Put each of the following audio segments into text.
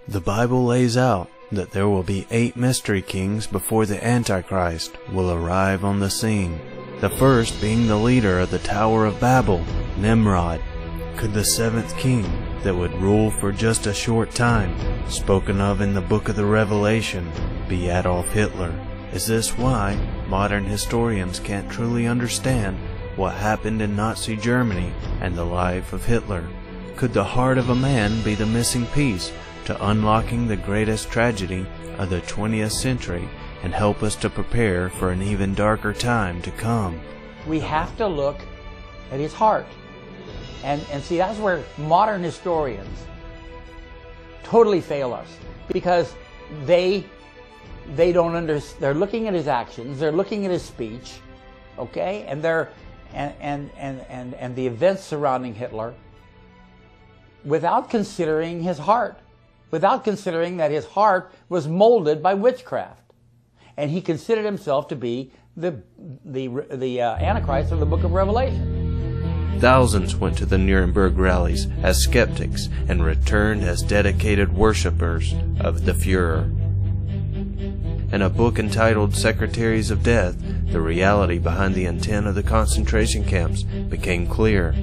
The Bible lays out that there will be 8 mystery kings before the Antichrist will arrive on the scene. The first being the leader of the Tower of Babel, Nimrod. Could the 7th king that would rule for just a short time, spoken of in the book of the Revelation, be Adolf Hitler? Is this why modern historians can't truly understand what happened in Nazi Germany and the life of Hitler? Could the heart of a man be the missing piece to unlocking the greatest tragedy of the 20th century and help us to prepare for an even darker time to come? We have to look at his heart. And see, that's where modern historians totally fail us, because they don't understand. They're looking at his actions, they're looking at his speech, okay, and the events surrounding Hitler, without considering his heart, without considering that his heart was molded by witchcraft, and he considered himself to be the Antichrist of the book of Revelation. Thousands went to the Nuremberg rallies as skeptics and returned as dedicated worshippers of the Fuhrer. In a book entitled Secretaries of Death, the reality behind the intent of the concentration camps became clear.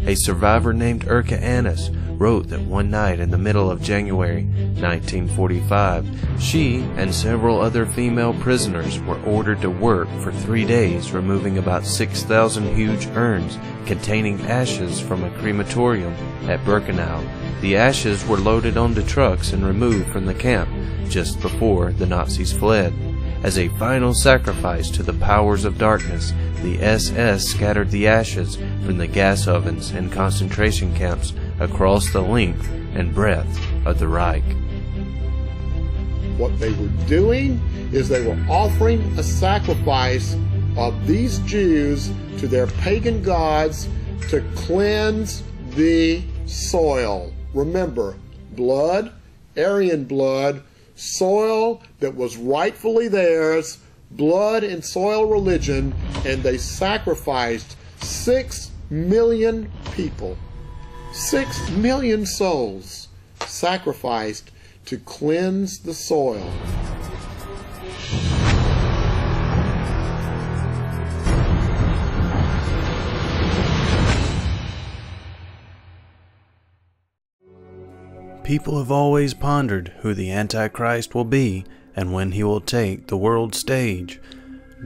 A survivor named Erka Annis wrote that one night in the middle of January 1945, she and several other female prisoners were ordered to work for 3 days, removing about 6,000 huge urns containing ashes from a crematorium at Birkenau. The ashes were loaded onto trucks and removed from the camp just before the Nazis fled. As a final sacrifice to the powers of darkness, the SS scattered the ashes from the gas ovens and concentration camps across the length and breadth of the Reich. What they were doing is they were offering a sacrifice of these Jews to their pagan gods to cleanse the soil. Remember, blood, Aryan blood, soil that was rightfully theirs, blood and soil religion, and they sacrificed 6 million people. 6 million souls sacrificed to cleanse the soil. People have always pondered who the Antichrist will be and when he will take the world stage.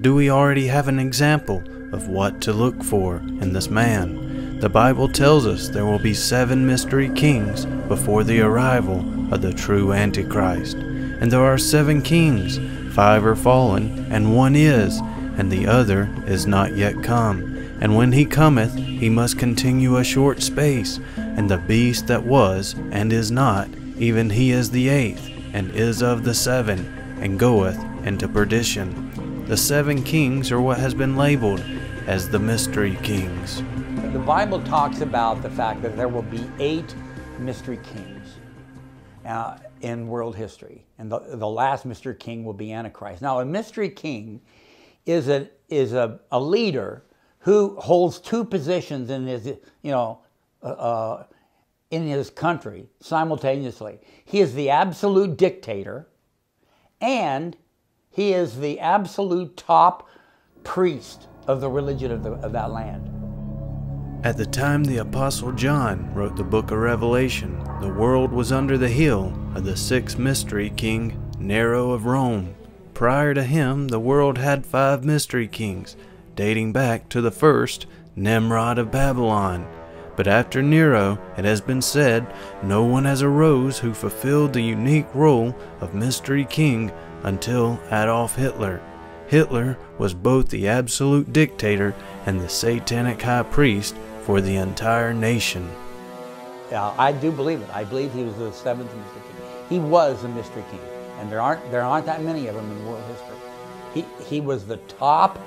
Do we already have an example of what to look for in this man? The Bible tells us there will be 7 mystery kings before the arrival of the true Antichrist. And there are 7 kings, 5 are fallen, and 1 is, and the other is not yet come. And when he cometh, he must continue a short space. And the beast that was, and is not, even he is the 8th, and is of the 7, and goeth into perdition. The 7 kings are what has been labeled as the mystery kings. The Bible talks about the fact that there will be 8 mystery kings in world history. And the last mystery king will be Antichrist. Now, a mystery king is a leader who holds 2 positions in his, in his country simultaneously. He is the absolute dictator, and he is the absolute top priest of the religion of that land. At the time the Apostle John wrote the book of Revelation, the world was under the heel of the 6th mystery king, Nero of Rome. Prior to him, the world had 5 mystery kings, dating back to the first, Nimrod of Babylon. But after Nero, it has been said, no one has arose who fulfilled the unique role of mystery king until Adolf Hitler. Hitler was both the absolute dictator and the satanic high priest for the entire nation. I do believe it. I believe he was the 7th mystery king. He was a mystery king, and there aren't that many of them in world history. He was the top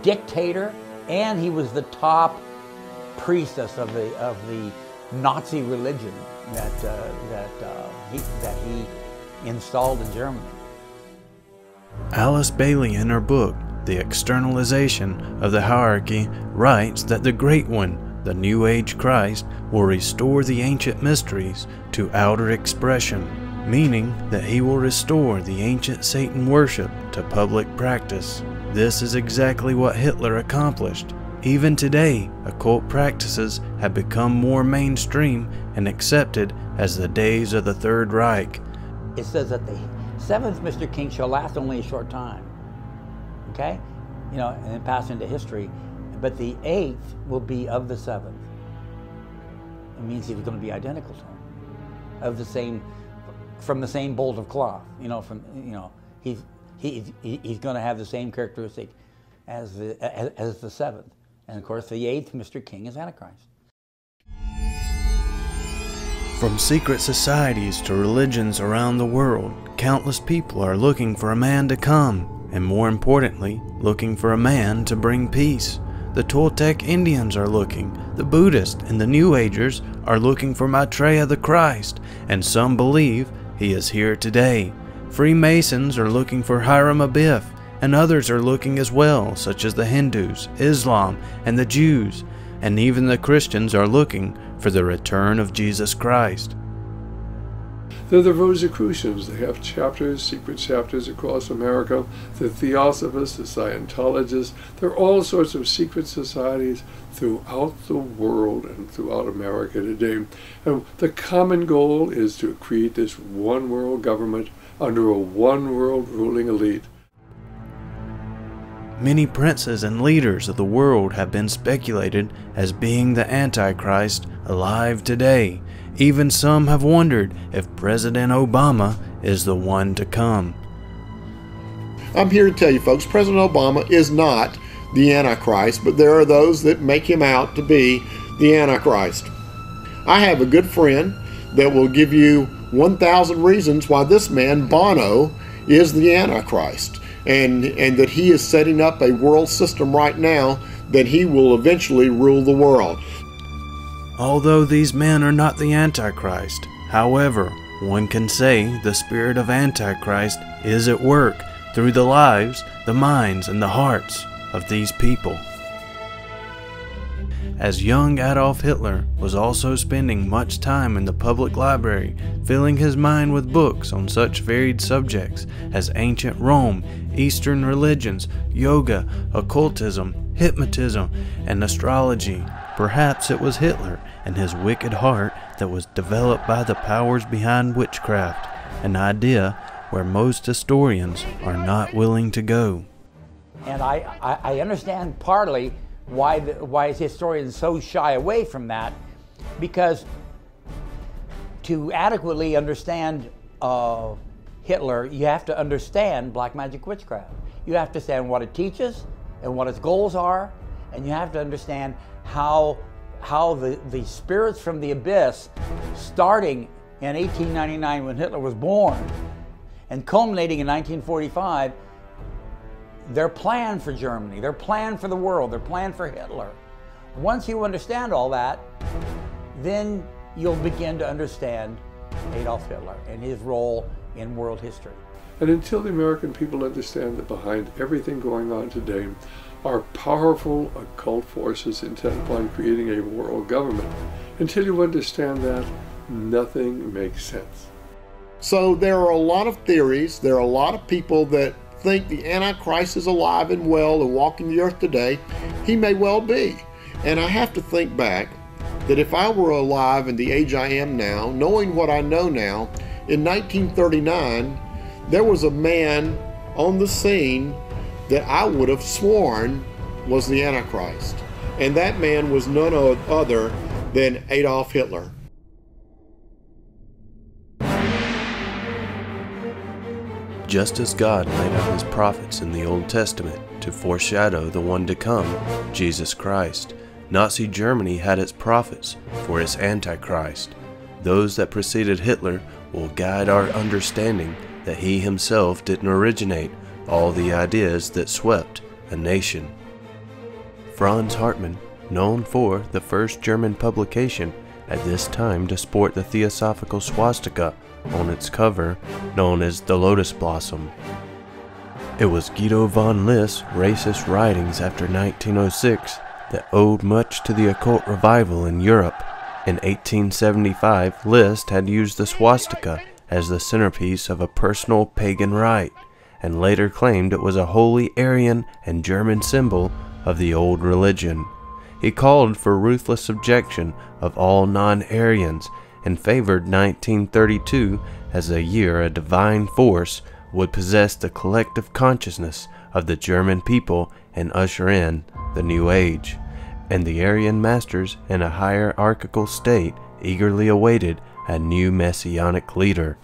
dictator, and he was the top priestess of the Nazi religion that he installed in Germany. Alice Bailey, in her book, The Externalization of the Hierarchy, writes that the Great One, The New Age Christ will restore the ancient mysteries to outer expression, meaning that he will restore the ancient Satan worship to public practice. This is exactly what Hitler accomplished. Even today, occult practices have become more mainstream and accepted as the days of the Third Reich. It says that the seventh Mr. King shall last only a short time, okay? You know, and then pass into history. But the eighth will be of the seventh. It means he's going to be identical to him, of the same, from the same bolt of cloth. You know, he's going to have the same characteristic as the seventh, and of course the eighth Mr. King is Antichrist. From secret societies to religions around the world, countless people are looking for a man to come, and more importantly, looking for a man to bring peace. The Toltec Indians are looking, the Buddhists and the New Agers are looking for Maitreya the Christ, and some believe he is here today. Freemasons are looking for Hiram Abiff, and others are looking as well, such as the Hindus, Islam, and the Jews, and even the Christians are looking for the return of Jesus Christ. They're the Rosicrucians. They have chapters, secret chapters across America. The Theosophists, the Scientologists. There are all sorts of secret societies throughout the world and throughout America today. And the common goal is to create this one world government under a one world ruling elite. Many princes and leaders of the world have been speculated as being the Antichrist alive today. Even some have wondered if President Obama is the one to come. I'm here to tell you folks, President Obama is not the Antichrist, but there are those that make him out to be the Antichrist. I have a good friend that will give you 1,000 reasons why this man, Bono, is the Antichrist, and that he is setting up a world system right now that he will eventually rule the world. Although these men are not the Antichrist, however, one can say the spirit of Antichrist is at work through the lives, the minds, and the hearts of these people. As young Adolf Hitler was also spending much time in the public library, filling his mind with books on such varied subjects as ancient Rome, Eastern religions, yoga, occultism, hypnotism, and astrology. Perhaps it was Hitler and his wicked heart that was developed by the powers behind witchcraft, an idea where most historians are not willing to go. And I understand partly why historians so shy away from that, because to adequately understand Hitler, you have to understand black magic witchcraft. You have to understand what it teaches and what its goals are, and you have to understand how the spirits from the abyss, starting in 1899 when Hitler was born and culminating in 1945, their plan for Germany, their plan for the world, their plan for Hitler. Once you understand all that, then you'll begin to understand Adolf Hitler and his role in world history. And until the American people understand that behind everything going on today are powerful occult forces intent upon creating a world government, until you understand that, nothing makes sense. So there are a lot of theories, there are a lot of people that think the Antichrist is alive and well and walking the earth today. He may well be. And I have to think back that if I were alive in the age I am now, knowing what I know now, in 1939, there was a man on the scene that I would have sworn was the Antichrist. And that man was none other than Adolf Hitler. Just as God laid out his prophets in the Old Testament to foreshadow the one to come, Jesus Christ, Nazi Germany had its prophets for its Antichrist. Those that preceded Hitler will guide our understanding that he himself didn't originate all the ideas that swept a nation. Franz Hartmann, known for the first German publication at this time to sport the Theosophical swastika on its cover, known as the Lotus Blossom. It was Guido von List's racist writings after 1906 that owed much to the occult revival in Europe. In 1875, List had used the swastika as the centerpiece of a personal pagan rite, and later claimed it was a holy Aryan and German symbol of the old religion. He called for ruthless subjection of all non-Aryans and favored 1932 as the year a divine force would possess the collective consciousness of the German people and usher in the New Age, and the Aryan masters in a hierarchical state eagerly awaited a new messianic leader.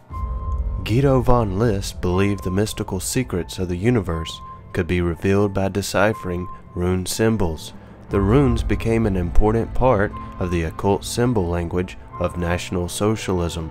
Guido von List believed the mystical secrets of the universe could be revealed by deciphering rune symbols. The runes became an important part of the occult symbol language of National Socialism.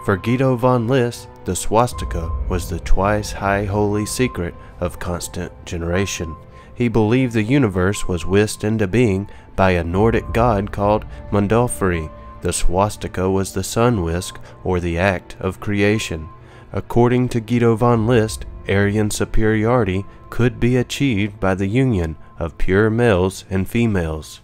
For Guido von List, the swastika was the twice high holy secret of constant generation. He believed the universe was whisked into being by a Nordic god called Mundalfari. The swastika was the sun whisk, or the act of creation. According to Guido von List, Aryan superiority could be achieved by the union of pure males and females.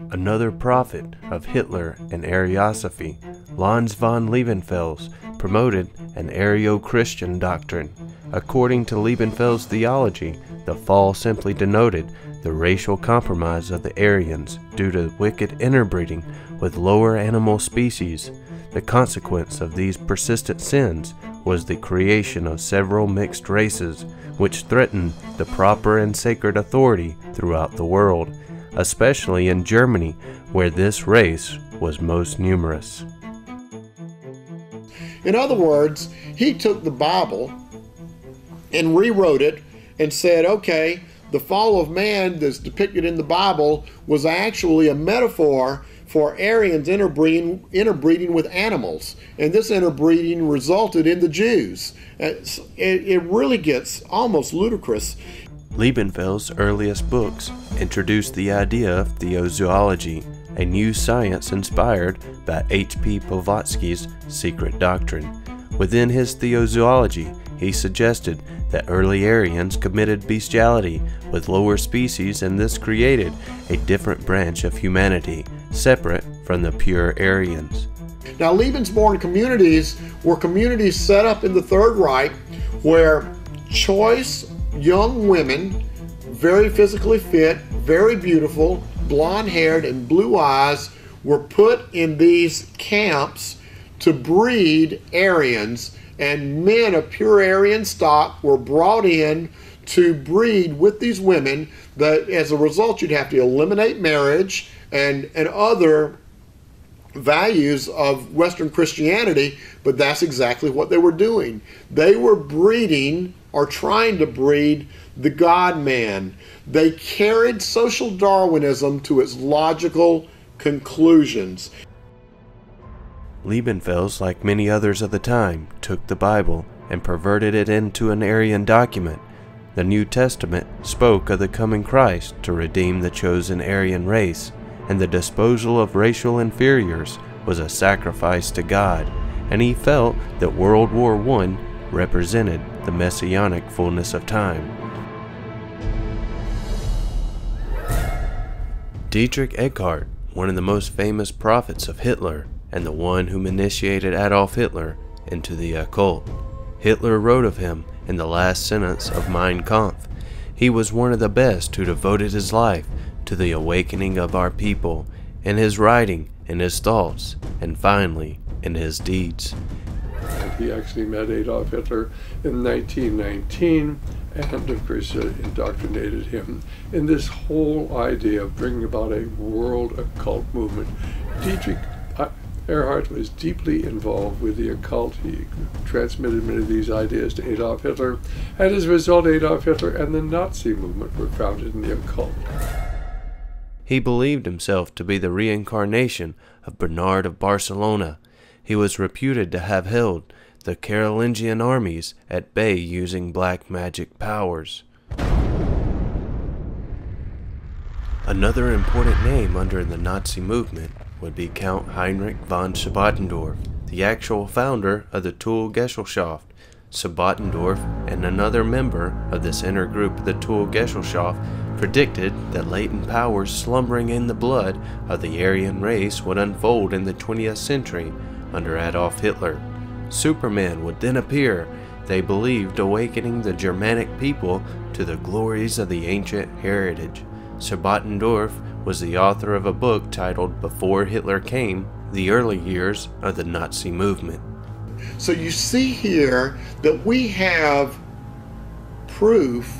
Another prophet of Hitler and Ariosophy, Lanz von Liebenfels, promoted an Aryo-Christian doctrine. According to Liebenfels' theology, the fall simply denoted the racial compromise of the Aryans due to wicked interbreeding with lower animal species. The consequence of these persistent sins was the creation of several mixed races, which threatened the proper and sacred authority throughout the world, especially in Germany, where this race was most numerous. In other words, he took the Bible and rewrote it and said, okay, the fall of man that's depicted in the Bible was actually a metaphor for Aryans interbreeding with animals. And this interbreeding resulted in the Jews. It really gets almost ludicrous. Liebenfels' earliest books introduced the idea of theozoology, a new science inspired by H.P. Blavatsky's secret doctrine. Within his theozoology, he suggested that early Aryans committed bestiality with lower species, and this created a different branch of humanity, separate from the pure Aryans. Now, Lebensborn communities were communities set up in the Third Reich where choice young women, very physically fit, very beautiful, blonde-haired and blue eyes, were put in these camps to breed Aryans, and men of pure Aryan stock were brought in to breed with these women. That as a result, you'd have to eliminate marriage and other values of Western Christianity, but that's exactly what they were doing. They were breeding, or trying to breed, the God-man. They carried social Darwinism to its logical conclusions. Liebenfels, like many others of the time, took the Bible and perverted it into an Aryan document. The New Testament spoke of the coming Christ to redeem the chosen Aryan race, and the disposal of racial inferiors was a sacrifice to God, and he felt that World War I represented the messianic fullness of time. Dietrich Eckart, one of the most famous prophets of Hitler, and the one whom initiated Adolf Hitler into the occult. Hitler wrote of him in the last sentence of Mein Kampf. He was one of the best who devoted his life to the awakening of our people, in his writing, in his thoughts, and finally, in his deeds. And he actually met Adolf Hitler in 1919, and of course indoctrinated him in this whole idea of bringing about a world occult movement. Dietrich Eckart was deeply involved with the occult. He transmitted many of these ideas to Adolf Hitler, and as a result, Adolf Hitler and the Nazi movement were founded in the occult. He believed himself to be the reincarnation of Bernard of Barcelona. He was reputed to have held the Carolingian armies at bay using black magic powers. Another important name under the Nazi movement would be Count Heinrich von Schippendorf, the actual founder of the Thule Gesellschaft. Sabotendorf and another member of this inner group, the Thule predicted that latent powers slumbering in the blood of the Aryan race would unfold in the 20th century under Adolf Hitler. Superman would then appear, they believed, awakening the Germanic people to the glories of the ancient heritage. Sabotendorf was the author of a book titled Before Hitler Came, the Early Years of the Nazi Movement. So you see here that we have proof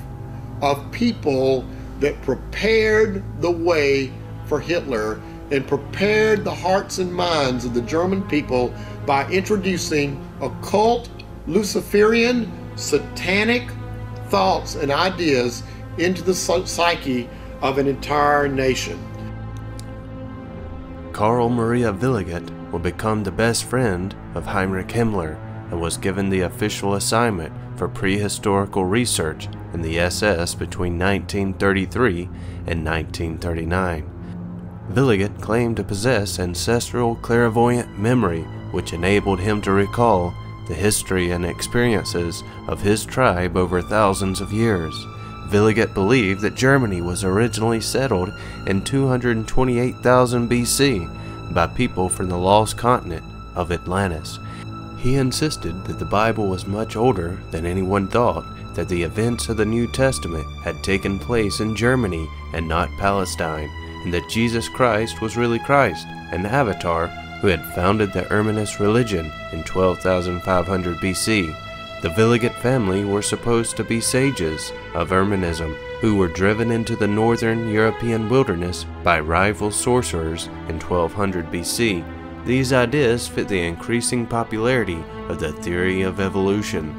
of people that prepared the way for Hitler and prepared the hearts and minds of the German people by introducing occult, Luciferian, satanic thoughts and ideas into the psyche of an entire nation. Karl Maria Williget would become the best friend of Heinrich Himmler and was given the official assignment for prehistorical research in the SS between 1933 and 1939. Williget claimed to possess ancestral clairvoyant memory, which enabled him to recall the history and experiences of his tribe over thousands of years. Williget believed that Germany was originally settled in 228,000 BC by people from the lost continent of Atlantis. He insisted that the Bible was much older than anyone thought, that the events of the New Testament had taken place in Germany and not Palestine, and that Jesus Christ was really Christ, an avatar who had founded the Erminist religion in 12,500 BC. The Williget family were supposed to be sages of Erminism who were driven into the northern European wilderness by rival sorcerers in 1200 BC. These ideas fit the increasing popularity of the theory of evolution.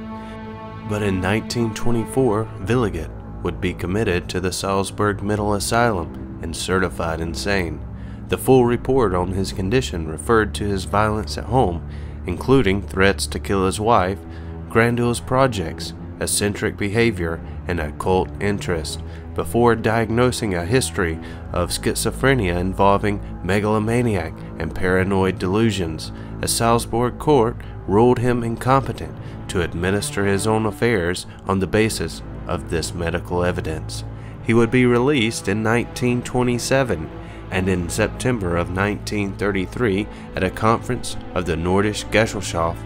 But in 1924, Williget would be committed to the Salzburg Mental Asylum and certified insane. The full report on his condition referred to his violence at home, including threats to kill his wife, grandiose projects, eccentric behavior, and occult interest, before diagnosing a history of schizophrenia involving megalomaniac and paranoid delusions. A Salzburg court ruled him incompetent to administer his own affairs on the basis of this medical evidence. He would be released in 1927, and in September of 1933, at a conference of the Nordische Gesellschaft,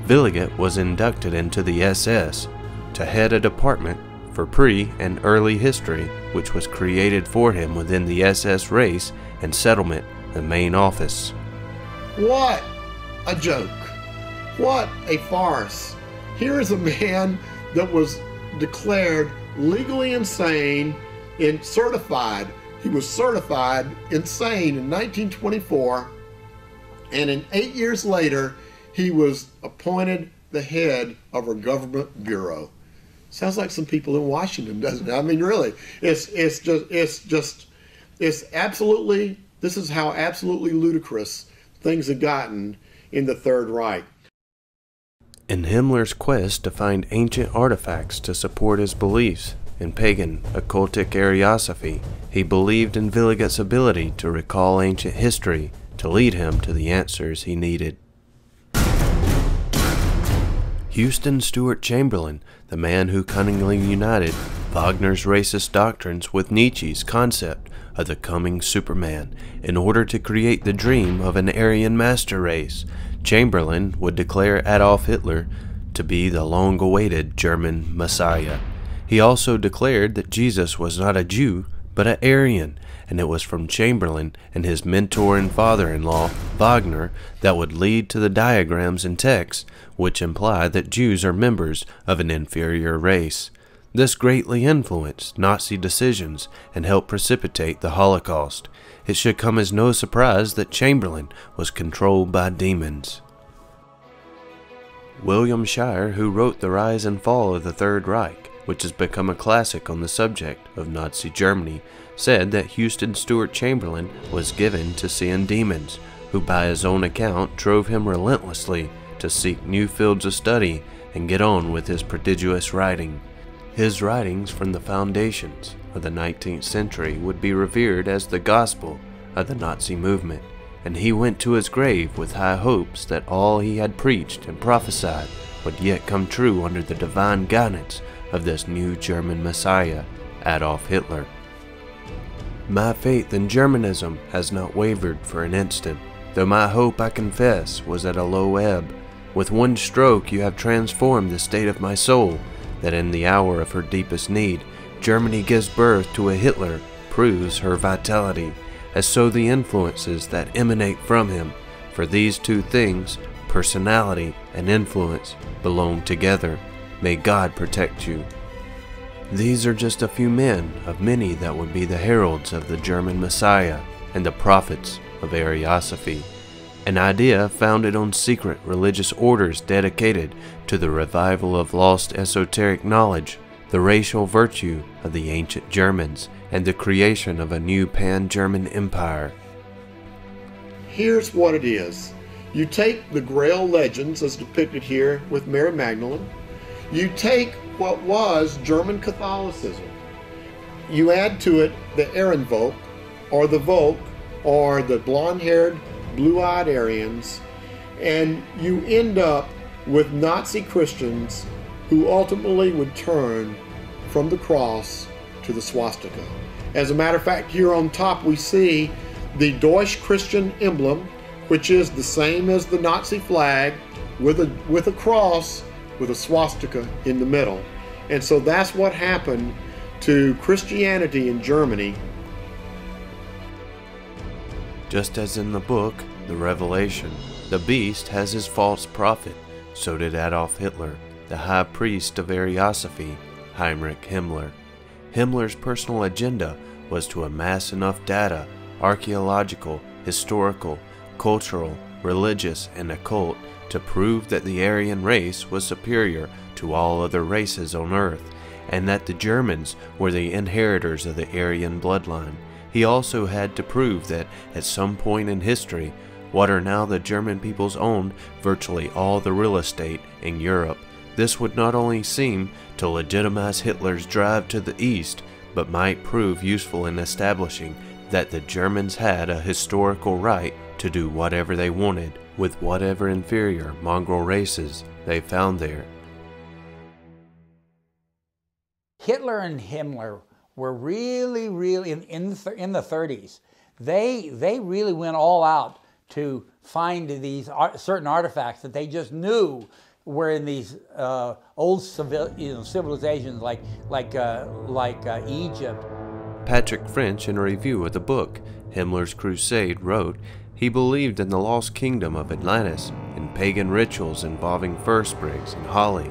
Williget was inducted into the SS to head a department for pre- and early history, which was created for him within the SS race and settlement, the main office. What a joke! What a farce! Here is a man that was declared legally insane and certified. He was certified insane in 1924, and 8 years later, he was appointed the head of a government bureau. Sounds like some people in Washington, doesn't it? I mean, really, this is how absolutely ludicrous things have gotten in the Third Reich. In Himmler's quest to find ancient artifacts to support his beliefs in pagan occultic Ariosophy, he believed in Williget's ability to recall ancient history to lead him to the answers he needed. Houston Stewart Chamberlain, the man who cunningly united Wagner's racist doctrines with Nietzsche's concept of the coming Superman in order to create the dream of an Aryan master race, Chamberlain would declare Adolf Hitler to be the long-awaited German Messiah. He also declared that Jesus was not a Jew, but an Aryan, and it was from Chamberlain and his mentor and father-in-law, Wagner, that would lead to the diagrams and texts which imply that Jews are members of an inferior race. This greatly influenced Nazi decisions and helped precipitate the Holocaust. It should come as no surprise that Chamberlain was controlled by demons. William Shirer, who wrote The Rise and Fall of the Third Reich, which has become a classic on the subject of Nazi Germany, said that Houston Stewart Chamberlain was given to seeing demons, who by his own account drove him relentlessly to seek new fields of study and get on with his prodigious writing. His writings from the foundations of the 19th century would be revered as the gospel of the Nazi movement, and he went to his grave with high hopes that all he had preached and prophesied would yet come true under the divine guidance of this new German Messiah, Adolf Hitler. My faith in Germanism has not wavered for an instant, though my hope, I confess, was at a low ebb. With one stroke you have transformed the state of my soul, that in the hour of her deepest need, Germany gives birth to a Hitler, proves her vitality, as so the influences that emanate from him. For these two things, personality and influence, belong together. May God protect you. These are just a few men of many that would be the heralds of the German Messiah and the prophets of Ariosophy, an idea founded on secret religious orders dedicated to the revival of lost esoteric knowledge, the racial virtue of the ancient Germans, and the creation of a new pan-German empire. Here's what it is. You take the Grail legends as depicted here with Mary Magdalene. You take what was German Catholicism. You add to it the Ehrenvolk, or the Volk, or the blonde-haired, blue-eyed Aryans, and you end up with Nazi Christians who ultimately would turn from the cross to the swastika. As a matter of fact, here on top we see the Deutsch Christian emblem, which is the same as the Nazi flag, with a cross with a swastika in the middle. And so that's what happened to Christianity in Germany. Just as in the book, The Revelation, the beast has his false prophet, so did Adolf Hitler, the high priest of Ariosophy, Heinrich Himmler. Himmler's personal agenda was to amass enough data, archaeological, historical, cultural, religious, and occult, to prove that the Aryan race was superior to all other races on Earth, and that the Germans were the inheritors of the Aryan bloodline. He also had to prove that at some point in history, what are now the German peoples owned virtually all the real estate in Europe. This would not only seem to legitimize Hitler's drive to the east, but might prove useful in establishing that the Germans had a historical right to do whatever they wanted with whatever inferior mongrel races they found there. Hitler and Himmler were really in the 30s. They really went all out to find these certain artifacts that they just knew were in these old civilizations like Egypt. Patrick French, in a review of the book Himmler's Crusade, wrote, he believed in the lost kingdom of Atlantis, in pagan rituals involving fir sprigs and holly,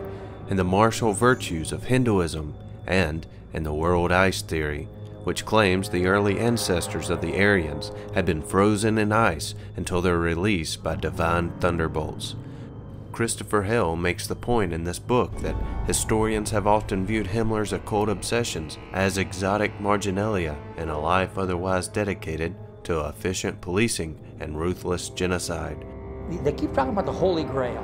in the martial virtues of Hinduism, and in the world ice theory, which claims the early ancestors of the Aryans had been frozen in ice until their release by divine thunderbolts. Christopher Hale makes the point in this book that historians have often viewed Himmler's occult obsessions as exotic marginalia in a life otherwise dedicated to efficient policing and ruthless genocide. They keep talking about the Holy Grail,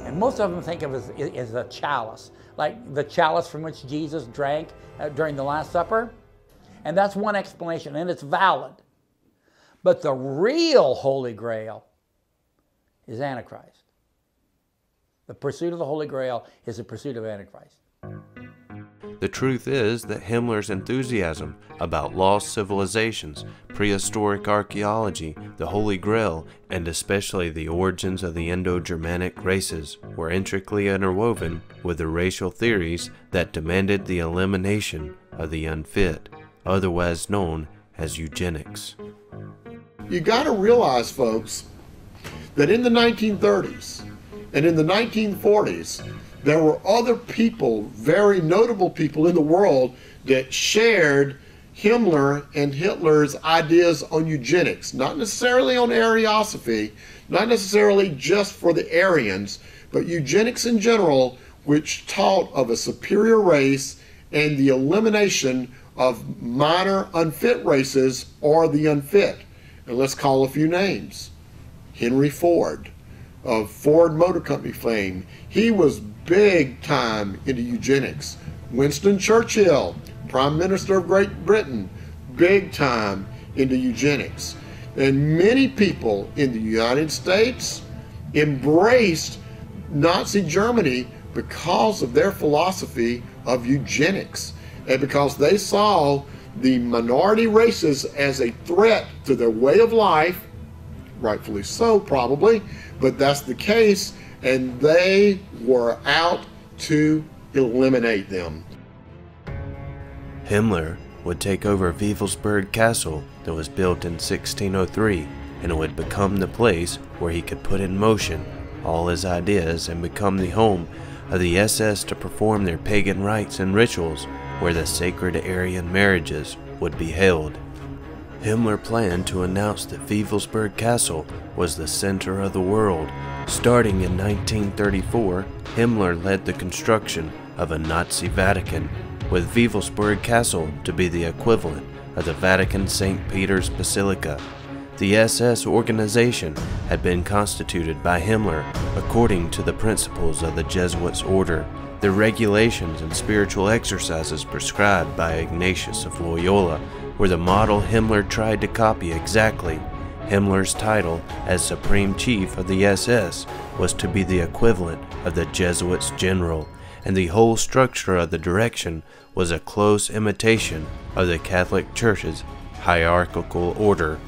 and most of them think of it as a chalice, like the chalice from which Jesus drank during the Last Supper. And that's one explanation, and it's valid. But the real Holy Grail is Antichrist. The pursuit of the Holy Grail is the pursuit of Antichrist. The truth is that Himmler's enthusiasm about lost civilizations, prehistoric archaeology, the Holy Grail, and especially the origins of the Indo-Germanic races were intricately interwoven with the racial theories that demanded the elimination of the unfit, otherwise known as eugenics. You got to realize, folks, that in the 1930s and in the 1940s, there were other people, very notable people in the world, that shared Himmler and Hitler's ideas on eugenics, not necessarily on Ariosophy, not necessarily just for the Aryans, but eugenics in general, which taught of a superior race and the elimination of minor unfit races or the unfit. And let's call a few names. Henry Ford, of Ford Motor Company fame. He was big time into eugenics. Winston Churchill, Prime Minister of Great Britain, big time into eugenics. And many people in the United States embraced Nazi Germany because of their philosophy of eugenics, and because they saw the minority races as a threat to their way of life, rightfully so probably, but that's the case, and they were out to eliminate them. Himmler would take over Wewelsburg Castle that was built in 1603, and it would become the place where he could put in motion all his ideas and become the home of the SS to perform their pagan rites and rituals, where the sacred Aryan marriages would be held. Himmler planned to announce that Wewelsburg Castle was the center of the world. Starting in 1934, Himmler led the construction of a Nazi Vatican, with Wewelsburg Castle to be the equivalent of the Vatican St. Peter's Basilica. The SS organization had been constituted by Himmler according to the principles of the Jesuits' order. The regulations and spiritual exercises prescribed by Ignatius of Loyola were the model Himmler tried to copy exactly. Himmler's title as Supreme Chief of the SS was to be the equivalent of the Jesuits' general, and the whole structure of the direction was a close imitation of the Catholic Church's hierarchical order.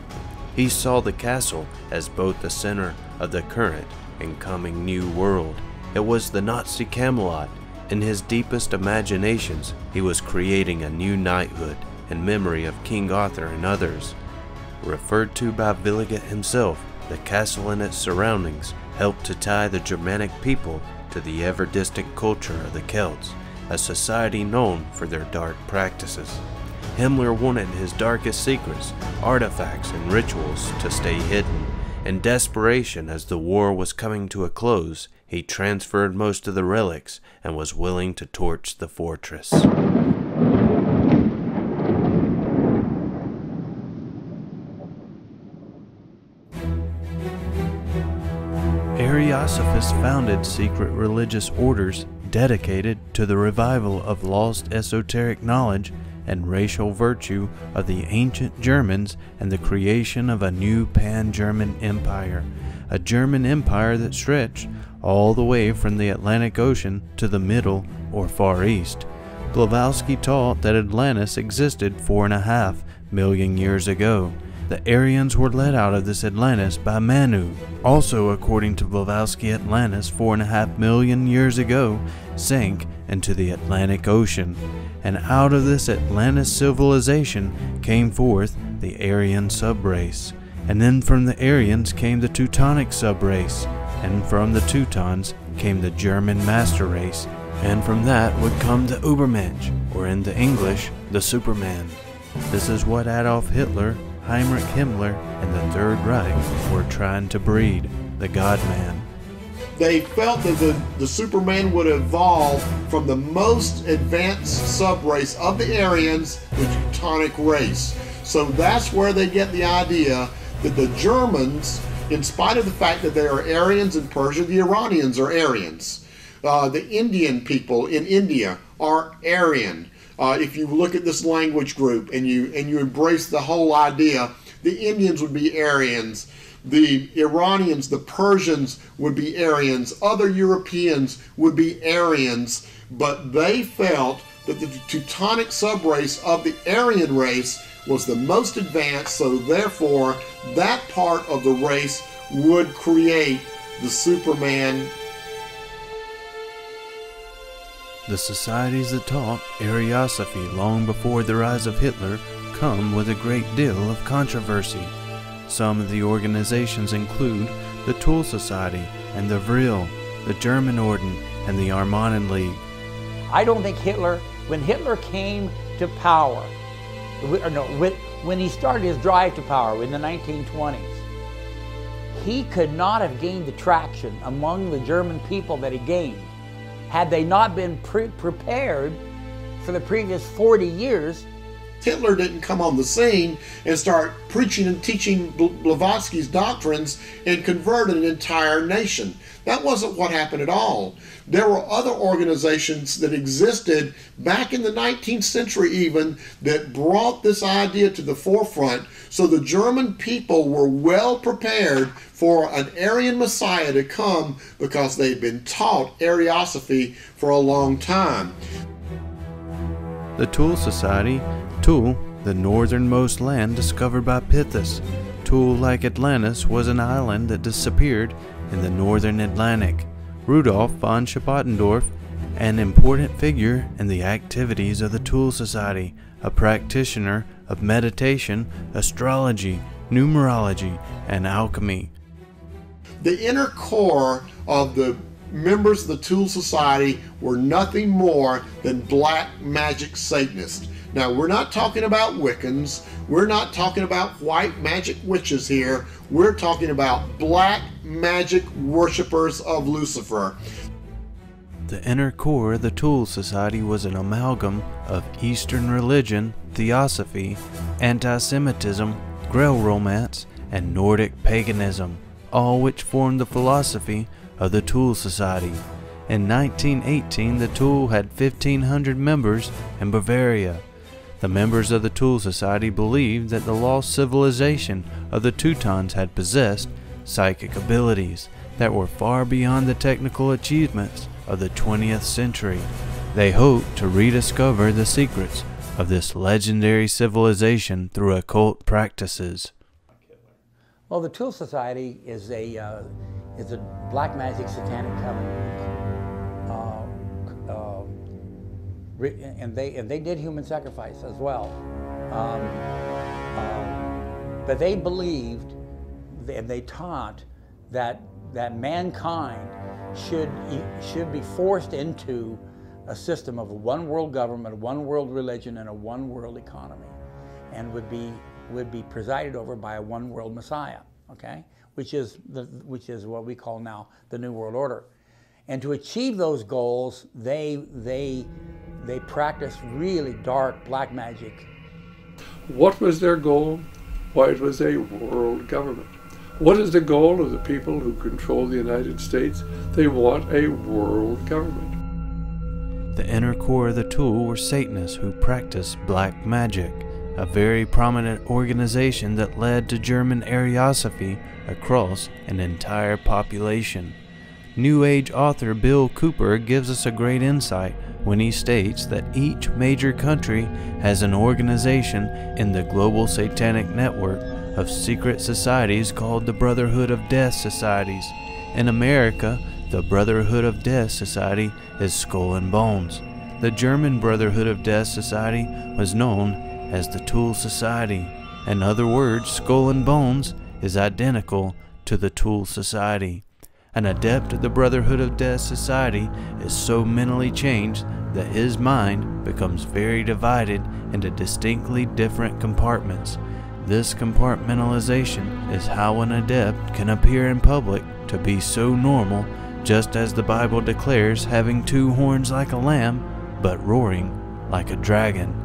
He saw the castle as both the center of the current and coming new world. It was the Nazi Camelot. In his deepest imaginations, he was creating a new knighthood in memory of King Arthur and others. Referred to by Villiget himself, the castle and its surroundings helped to tie the Germanic people to the ever-distant culture of the Celts, a society known for their dark practices. Himmler wanted his darkest secrets, artifacts, and rituals to stay hidden. In desperation, as the war was coming to a close, he transferred most of the relics and was willing to torch the fortress. Ariosophists founded secret religious orders dedicated to the revival of lost esoteric knowledge and racial virtue of the ancient Germans and the creation of a new pan-German empire, a German empire that stretched all the way from the Atlantic Ocean to the Middle or Far East. Blavatsky taught that Atlantis existed 4.5 million years ago. The Aryans were led out of this Atlantis by Manu. Also, according to Blavatsky, Atlantis 4.5 million years ago sank into the Atlantic Ocean, and out of this Atlantis civilization came forth the Aryan subrace, and then from the Aryans came the Teutonic subrace, and from the Teutons came the German master race, and from that would come the Übermensch, or in the English, the Superman. This is what Adolf Hitler, Heinrich Himmler, and the Third Reich were trying to breed, the God-Man. They felt that the Superman would evolve from the most advanced subrace of the Aryans, the Teutonic race. So that's where they get the idea that the Germans, in spite of the fact that they are Aryans in Persia, the Iranians are Aryans. The Indian people in India are Aryan. If you look at this language group and you embrace the whole idea, the Indians would be Aryans, the Iranians, the Persians would be Aryans, other Europeans would be Aryans, but they felt that the Teutonic subrace of the Aryan race was the most advanced, so therefore that part of the race would create the Superman. The societies that taught Ariosophy long before the rise of Hitler come with a great deal of controversy. Some of the organizations include the Thule Society and the Vril, the German Orden, and the Armanen League. I don't think Hitler, when Hitler came to power, when he started his drive to power in the 1920s, he could not have gained the traction among the German people that he gained had they not been prepared for the previous 40 years Hitler didn't come on the scene and start preaching and teaching Blavatsky's doctrines and convert an entire nation. That wasn't what happened at all. There were other organizations that existed back in the 19th century even that brought this idea to the forefront, so the German people were well prepared for an Aryan Messiah to come because they'd been taught Ariosophy for a long time. The Thule Society, Thule, the northernmost land discovered by Pithys. Thule, like Atlantis, was an island that disappeared in the northern Atlantic. Rudolf von Schippendorf, an important figure in the activities of the Thule Society, a practitioner of meditation, astrology, numerology, and alchemy. The inner core of the members of the Thule Society were nothing more than black magic Satanists. Now, we're not talking about Wiccans. We're not talking about white magic witches here. We're talking about black magic worshippers of Lucifer. The inner core of the Thule Society was an amalgam of Eastern religion, theosophy, anti-Semitism, Grail romance, and Nordic paganism, all which formed the philosophy of the Thule Society. In 1918, the Thule had 1,500 members in Bavaria. The members of the Thule Society believed that the lost civilization of the Teutons had possessed psychic abilities that were far beyond the technical achievements of the 20th century. They hoped to rediscover the secrets of this legendary civilization through occult practices. Well, the Thule Society is a black magic satanic covenant, and they did human sacrifice as well. But they believed and they taught that mankind should be forced into a system of a one world government, a one world religion, and a one world economy, and would be presided over by a one world Messiah, okay? Which is what we call now the New World Order. And to achieve those goals, they practiced really dark black magic. What was their goal? Why, it was a world government. What is the goal of the people who control the United States? They want a world government. The inner core of the Thule were Satanists who practiced black magic, a very prominent organization that led to German Ariosophy across an entire population. New Age author Bill Cooper gives us a great insight when he states that each major country has an organization in the global satanic network of secret societies called the Brotherhood of Death Societies. In America, the Brotherhood of Death Society is Skull and Bones. The German Brotherhood of Death Society was known as the Thule Society. In other words, Skull and Bones is identical to the Thule Society. An adept of the Brotherhood of Death Society is so mentally changed that his mind becomes very divided into distinctly different compartments. This compartmentalization is how an adept can appear in public to be so normal, just as the Bible declares having two horns like a lamb, but roaring like a dragon.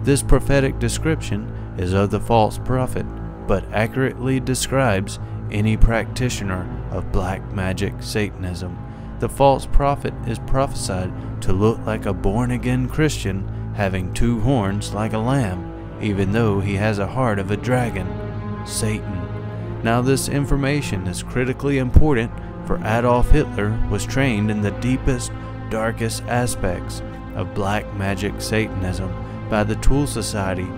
This prophetic description is of the false prophet, but accurately describes any practitioner of black magic Satanism. The false prophet is prophesied to look like a born-again Christian having two horns like a lamb, even though he has a heart of a dragon, Satan. Now this information is critically important, for Adolf Hitler was trained in the deepest, darkest aspects of black magic Satanism by the Thule Society.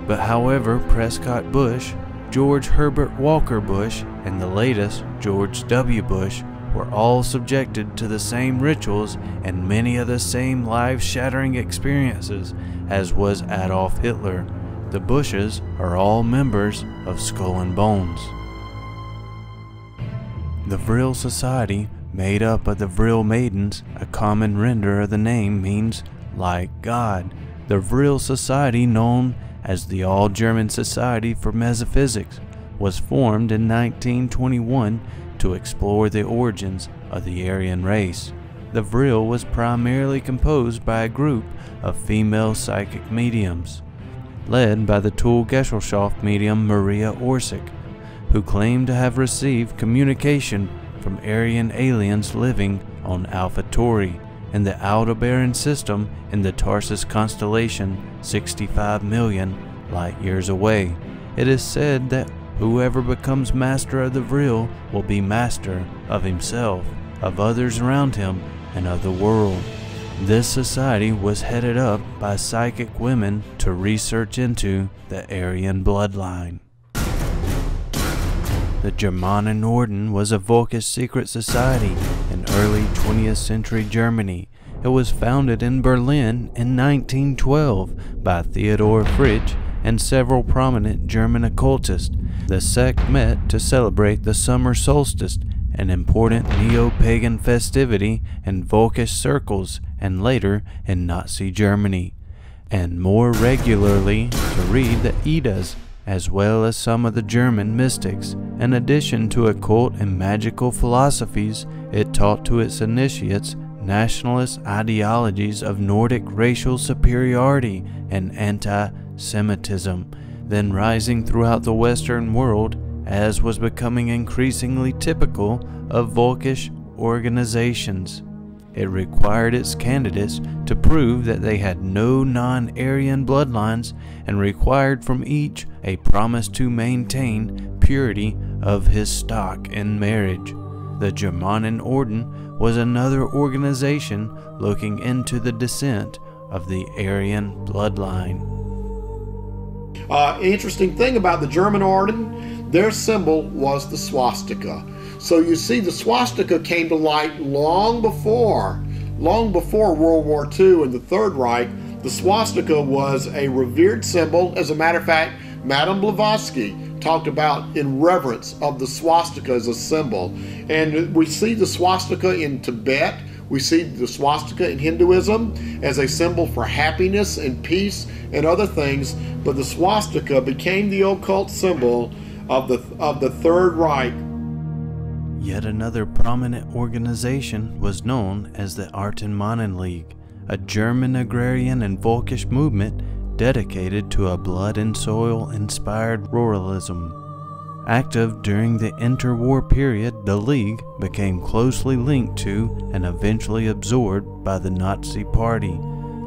But however, Prescott Bush, George Herbert Walker Bush, and the latest George W. Bush were all subjected to the same rituals and many of the same life-shattering experiences as was Adolf Hitler. The Bushes are all members of Skull and Bones. The Vril Society, made up of the Vril Maidens, a common render of the name means like God. The Vril Society, known as the All-German Society for Metaphysics, was formed in 1921 to explore the origins of the Aryan race. The Vril was primarily composed by a group of female psychic mediums. led by the Thule Gesellschaft medium Maria Orsic, who claimed to have received communication from Aryan aliens living on Alpha Tauri in the Aldebaran system in the Tarsus constellation 65 million light years away. It is said that whoever becomes master of the Vril will be master of himself, of others around him, and of the world. This society was headed up by psychic women to research into the Aryan bloodline. The Germanenorden was a Volkish secret society in early 20th century Germany. It was founded in Berlin in 1912 by Theodor Fritsch and several prominent German occultists. The sect met to celebrate the summer solstice, an important neo-pagan festivity in Volkish circles and later in Nazi Germany, and more regularly to read the Eddas, as well as some of the German mystics. In addition to occult and magical philosophies, it taught to its initiates nationalist ideologies of Nordic racial superiority and anti-Semitism, then rising throughout the Western world, as was becoming increasingly typical of Volkish organizations. It required its candidates to prove that they had no non-Aryan bloodlines and required from each a promise to maintain purity of his stock in marriage. The Germanenorden was another organization looking into the descent of the Aryan bloodline. Interesting thing about the German Orden, their symbol was the swastika. So you see, the swastika came to light long before World War II and the Third Reich. The swastika was a revered symbol. As a matter of fact, Madame Blavatsky talked about in reverence of the swastika as a symbol. And we see the swastika in Tibet. We see the swastika in Hinduism as a symbol for happiness and peace and other things. But the swastika became the occult symbol of the Third Reich. Yet another prominent organization was known as the Artenmannen League, a German agrarian and Volkish movement dedicated to a blood and soil inspired ruralism. Active during the interwar period, the League became closely linked to and eventually absorbed by the Nazi Party.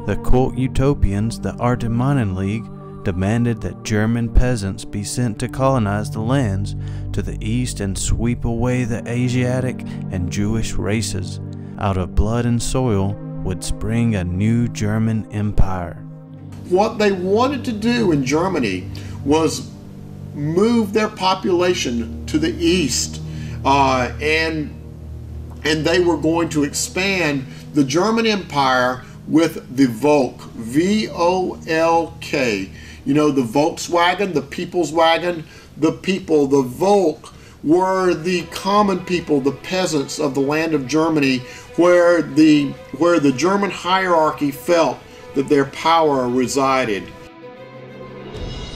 The cult utopians, the Artenmannen League, demanded that German peasants be sent to colonize the lands to the east and sweep away the Asiatic and Jewish races. Out of blood and soil would spring a new German empire. What they wanted to do in Germany was move their population to the east, and they were going to expand the German Empire with the Volk, V-O-L-K. You know, the Volkswagen, the people's wagon, the people, the Volk were the common people, the peasants of the land of Germany, where the German hierarchy felt that their power resided.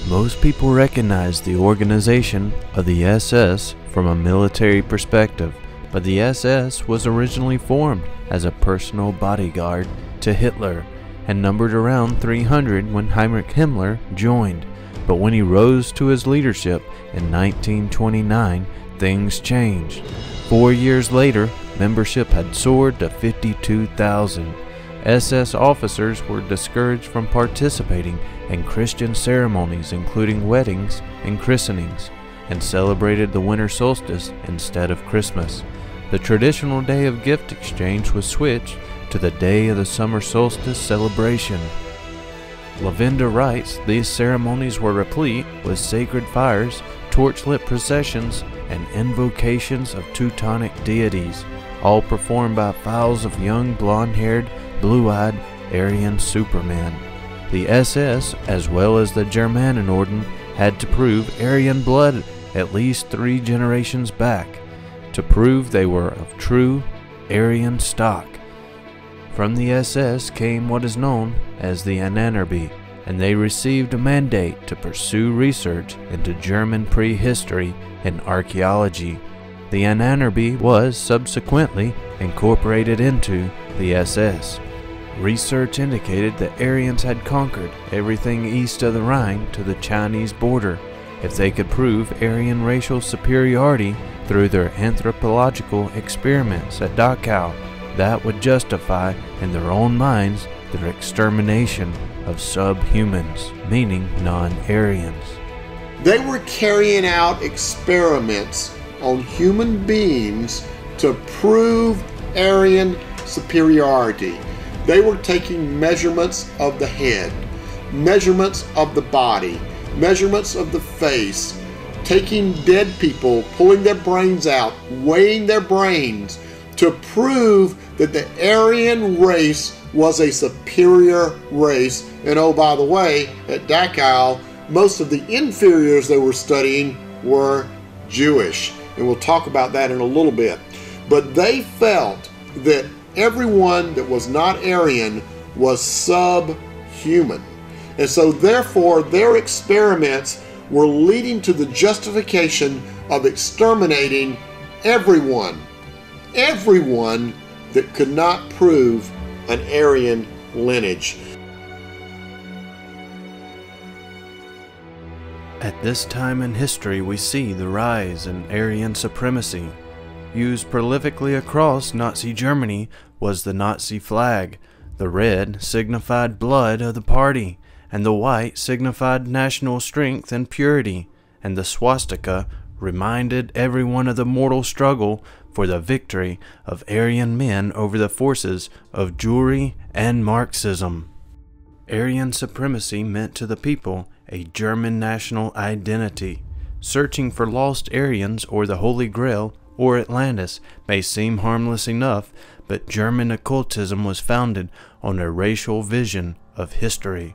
Most people recognize the organization of the SS from a military perspective, but the SS was originally formed as a personal bodyguard to Hitler and numbered around 300 when Heinrich Himmler joined. But when he rose to his leadership in 1929, things changed. 4 years later, membership had soared to 52,000. SS officers were discouraged from participating in Christian ceremonies including weddings and christenings, and celebrated the winter solstice instead of Christmas. The traditional day of gift exchange was switched to the day of the summer solstice celebration. Lavinda writes, these ceremonies were replete with sacred fires, torchlit processions, and invocations of Teutonic deities, all performed by files of young blonde-haired, blue-eyed Aryan supermen. The SS, as well as the Germanenorden, had to prove Aryan blood at least 3 generations back, to prove they were of true Aryan stock. From the SS came what is known as the Ananarby, and they received a mandate to pursue research into German prehistory and archaeology. The Ananarby was subsequently incorporated into the SS. Research indicated that Aryans had conquered everything east of the Rhine to the Chinese border. If they could prove Aryan racial superiority through their anthropological experiments at Dachau, that would justify, in their own minds, their extermination of subhumans, meaning non-Aryans. They were carrying out experiments on human beings to prove Aryan superiority. They were taking measurements of the head, measurements of the body, measurements of the face, taking dead people, pulling their brains out, weighing their brains to prove that the Aryan race was a superior race. And oh, by the way, at Dachau, most of the inferiors they were studying were Jewish. And we'll talk about that in a little bit. But they felt that everyone that was not Aryan was subhuman. And so therefore their experiments were leading to the justification of exterminating everyone that could not prove an Aryan lineage. At this time in history, we see the rise in Aryan supremacy. Used prolifically across Nazi Germany was the Nazi flag. The red signified blood of the party, and the white signified national strength and purity, and the swastika reminded everyone of the mortal struggle for the victory of Aryan men over the forces of Jewry and Marxism. Aryan supremacy meant to the people a German national identity. Searching for lost Aryans or the Holy Grail or Atlantis may seem harmless enough, but German occultism was founded on a racial vision of history.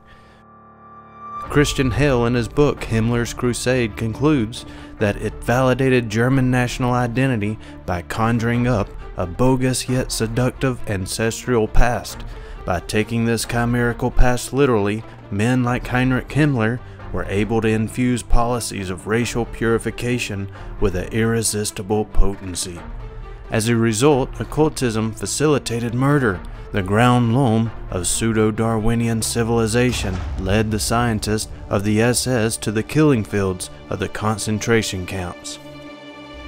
Christian Hale, in his book Himmler's Crusade, concludes that it validated German national identity by conjuring up a bogus yet seductive ancestral past. By taking this chimerical past literally, men like Heinrich Himmler were able to infuse policies of racial purification with an irresistible potency. As a result, occultism facilitated murder. The ground loam of pseudo-Darwinian civilization led the scientists of the SS to the killing fields of the concentration camps.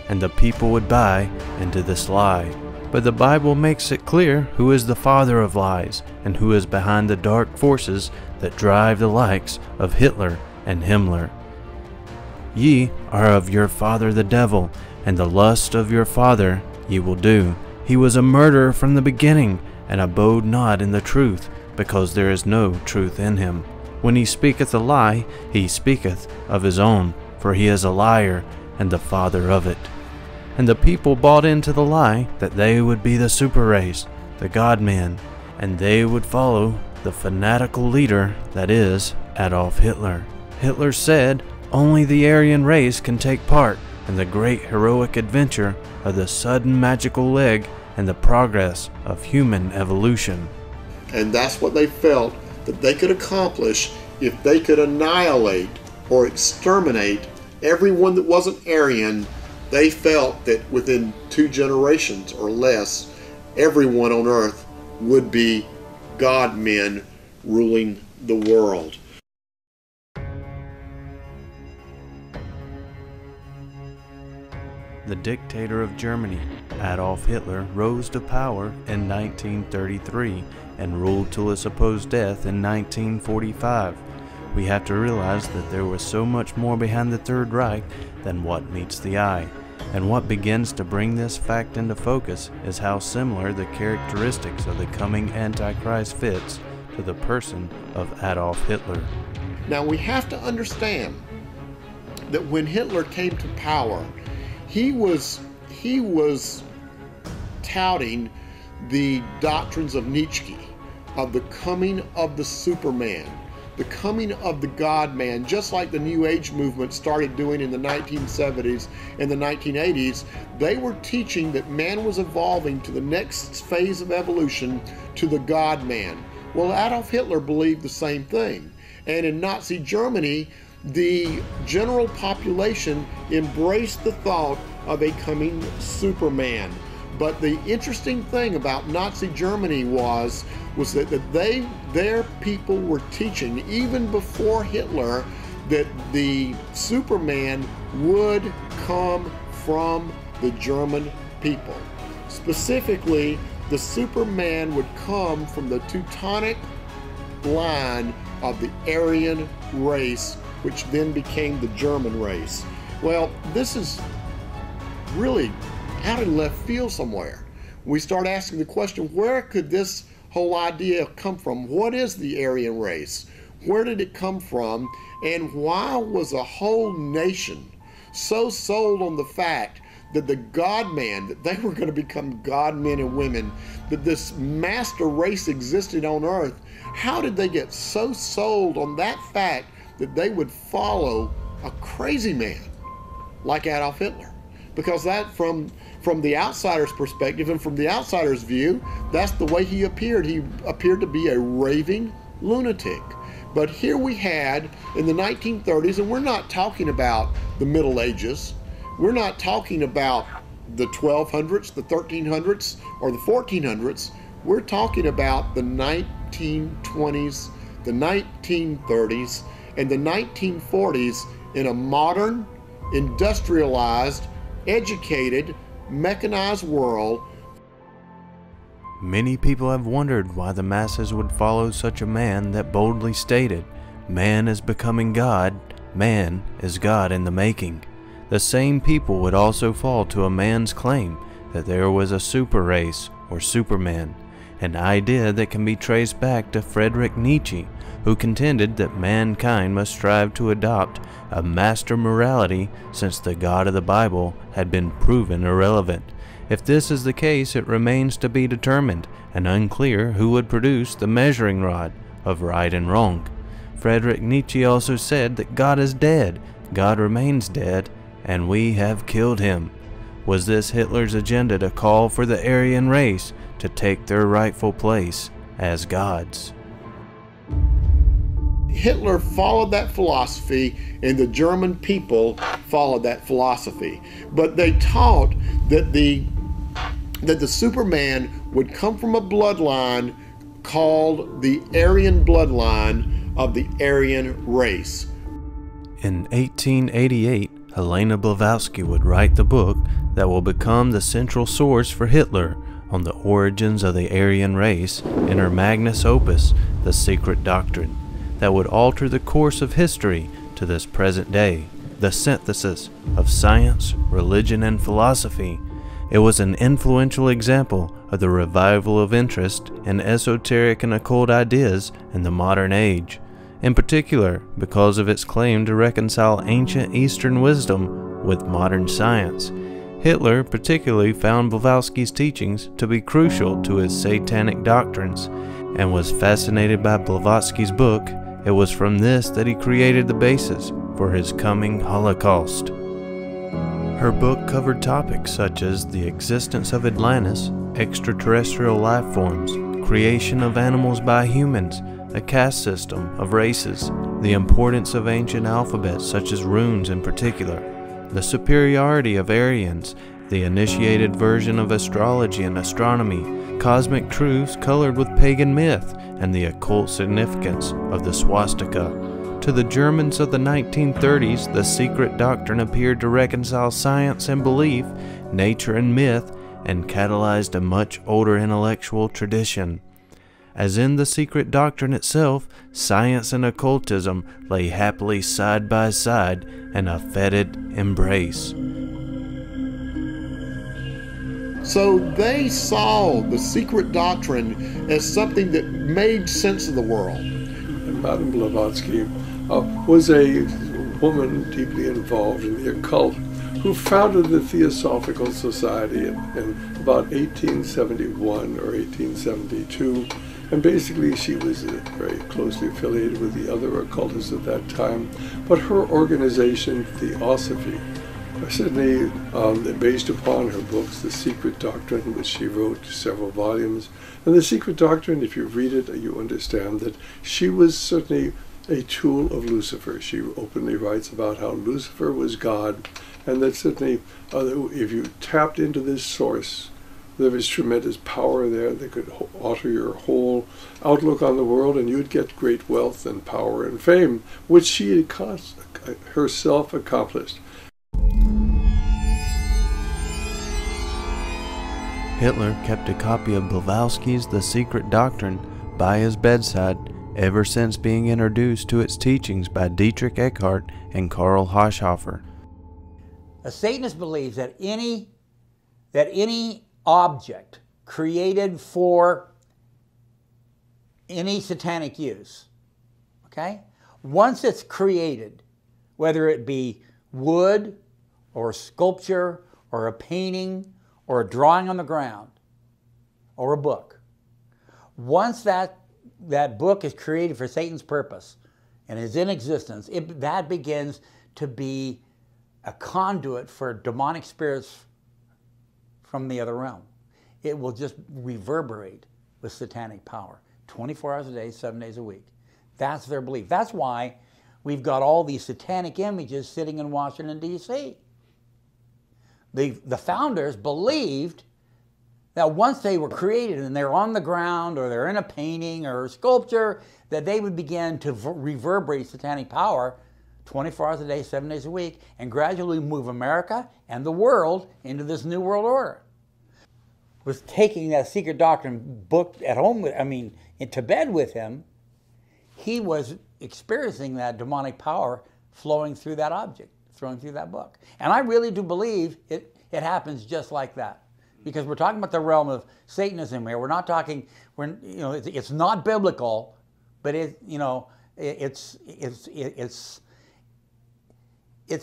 And the people would buy into this lie. But the Bible makes it clear who is the father of lies and who is behind the dark forces that drive the likes of Hitler and Himmler. Ye are of your father the devil, and the lust of your father ye will do. He was a murderer from the beginning, and abode not in the truth, because there is no truth in him. When he speaketh a lie, he speaketh of his own, for he is a liar, and the father of it. And the people bought into the lie that they would be the super race, the God-man, and they would follow the fanatical leader, that is, Adolf Hitler. Hitler said only the Aryan race can take part in the great heroic adventure of the sudden magical leg and the progress of human evolution. And that's what they felt that they could accomplish if they could annihilate or exterminate everyone that wasn't Aryan. They felt that within 2 generations or less, everyone on earth would be God-men ruling the world. The dictator of Germany, Adolf Hitler, rose to power in 1933 and ruled till his supposed death in 1945. We have to realize that there was so much more behind the Third Reich than what meets the eye. And what begins to bring this fact into focus is how similar the characteristics of the coming Antichrist fits to the person of Adolf Hitler. Now we have to understand that when Hitler came to power, he was touting the doctrines of Nietzsche, of the coming of the Superman, the coming of the God-man, just like the New Age movement started doing in the 1970s and the 1980s. They were teaching that man was evolving to the next phase of evolution, to the God-man. Well, Adolf Hitler believed the same thing. And in Nazi Germany, the general population embraced the thought of a coming Superman. But the interesting thing about Nazi Germany was that their people were teaching, even before Hitler, that the Superman would come from the German people. Specifically, the Superman would come from the Teutonic line of the Aryan race, which then became the German race. Well, this is really out in left field somewhere. We start asking the question, where could this whole idea come from? What is the Aryan race? Where did it come from? And why was a whole nation so sold on the fact that the God-man, that they were going to become God-men and women, that this master race existed on earth? How did they get so sold on that fact that they would follow a crazy man like Adolf Hitler? Because that, from the outsider's perspective and from the outsider's view, that's the way he appeared. He appeared to be a raving lunatic. But here we had, in the 1930s, and we're not talking about the Middle Ages, we're not talking about the 1200s, the 1300s, or the 1400s. We're talking about the 1920s, the 1930s, and the 1940s in a modern, industrialized, educated, mechanized world. Many people have wondered why the masses would follow such a man that boldly stated, "Man is becoming God, man is God in the making." The same people would also fall to a man's claim that there was a super race or Superman, an idea that can be traced back to Friedrich Nietzsche, who contended that mankind must strive to adopt a master morality since the God of the Bible had been proven irrelevant. If this is the case, it remains to be determined and unclear who would produce the measuring rod of right and wrong. Friedrich Nietzsche also said that God is dead, God remains dead, and we have killed him. Was this Hitler's agenda to call for the Aryan race to take their rightful place as gods? Hitler followed that philosophy, and the German people followed that philosophy. But they taught that the Superman would come from a bloodline called the Aryan bloodline of the Aryan race. In 1888, Helena Blavatsky would write the book that will become the central source for Hitler on the origins of the Aryan race in her magnus opus, The Secret Doctrine, that would alter the course of history to this present day, the synthesis of science, religion, and philosophy. It was an influential example of the revival of interest in esoteric and occult ideas in the modern age, in particular because of its claim to reconcile ancient Eastern wisdom with modern science. Hitler particularly found Blavatsky's teachings to be crucial to his satanic doctrines and was fascinated by Blavatsky's book. It was from this that he created the basis for his coming Holocaust. Her book covered topics such as the existence of Atlantis, extraterrestrial life forms, creation of animals by humans, a caste system of races, the importance of ancient alphabets such as runes in particular, the superiority of Aryans, the initiated version of astrology and astronomy, cosmic truths colored with pagan myth, and the occult significance of the swastika. To the Germans of the 1930s, the secret doctrine appeared to reconcile science and belief, nature and myth, and catalyzed a much older intellectual tradition. As in the secret doctrine itself, science and occultism lay happily side by side in a fetid embrace. So they saw the secret doctrine as something that made sense of the world. And Madame Blavatsky was a woman deeply involved in the occult who founded the Theosophical Society in about 1871 or 1872. And basically she was very closely affiliated with the other occultists at that time. But her organization, Theosophy, certainly based upon her books, The Secret Doctrine, which she wrote several volumes. And The Secret Doctrine, if you read it, you understand that she was certainly a tool of Lucifer. She openly writes about how Lucifer was God, and that certainly if you tapped into this source There was tremendous power there that could alter your whole outlook on the world, and you'd get great wealth and power and fame, which she had herself accomplished. Hitler kept a copy of Blavatsky's The Secret Doctrine by his bedside ever since being introduced to its teachings by Dietrich Eckhart and Karl Haushofer. A Satanist believes that any object created for any satanic use, okay, once it's created, whether it be wood or sculpture or a painting or a drawing on the ground or a book, once that book is created for Satan's purpose and is in existence, that begins to be a conduit for demonic spirits from the other realm. It will just reverberate with satanic power, 24 hours a day, 7 days a week. That's their belief. That's why we've got all these satanic images sitting in Washington, D.C. The founders believed that once they were created and they're on the ground or they're in a painting or a sculpture, that they would begin to reverberate satanic power 24 hours a day, 7 days a week, and gradually move America and the world into this new world order. Was taking that Secret Doctrine book at home, into bed with him, he was experiencing that demonic power flowing through that object, flowing through that book. And I really do believe it happens just like that. Because we're talking about the realm of Satanism here. We're not talking, it's not biblical, but it's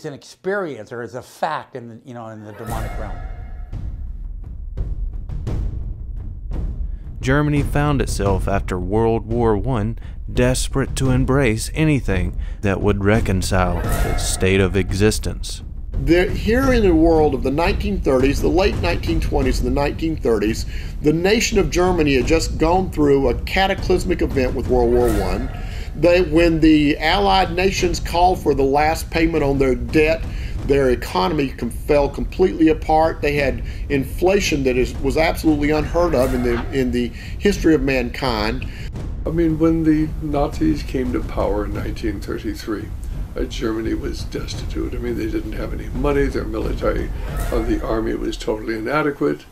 an experience, or it's a fact in the demonic realm. Germany found itself after World War I desperate to embrace anything that would reconcile its state of existence. Here in the world of the 1930s, the late 1920s and the 1930s, the nation of Germany had just gone through a cataclysmic event with World War I. When the Allied nations called for the last payment on their debt, their economy fell completely apart. They had inflation that was absolutely unheard of in the history of mankind. When the Nazis came to power in 1933, Germany was destitute. They didn't have any money. Their military, the army was totally inadequate.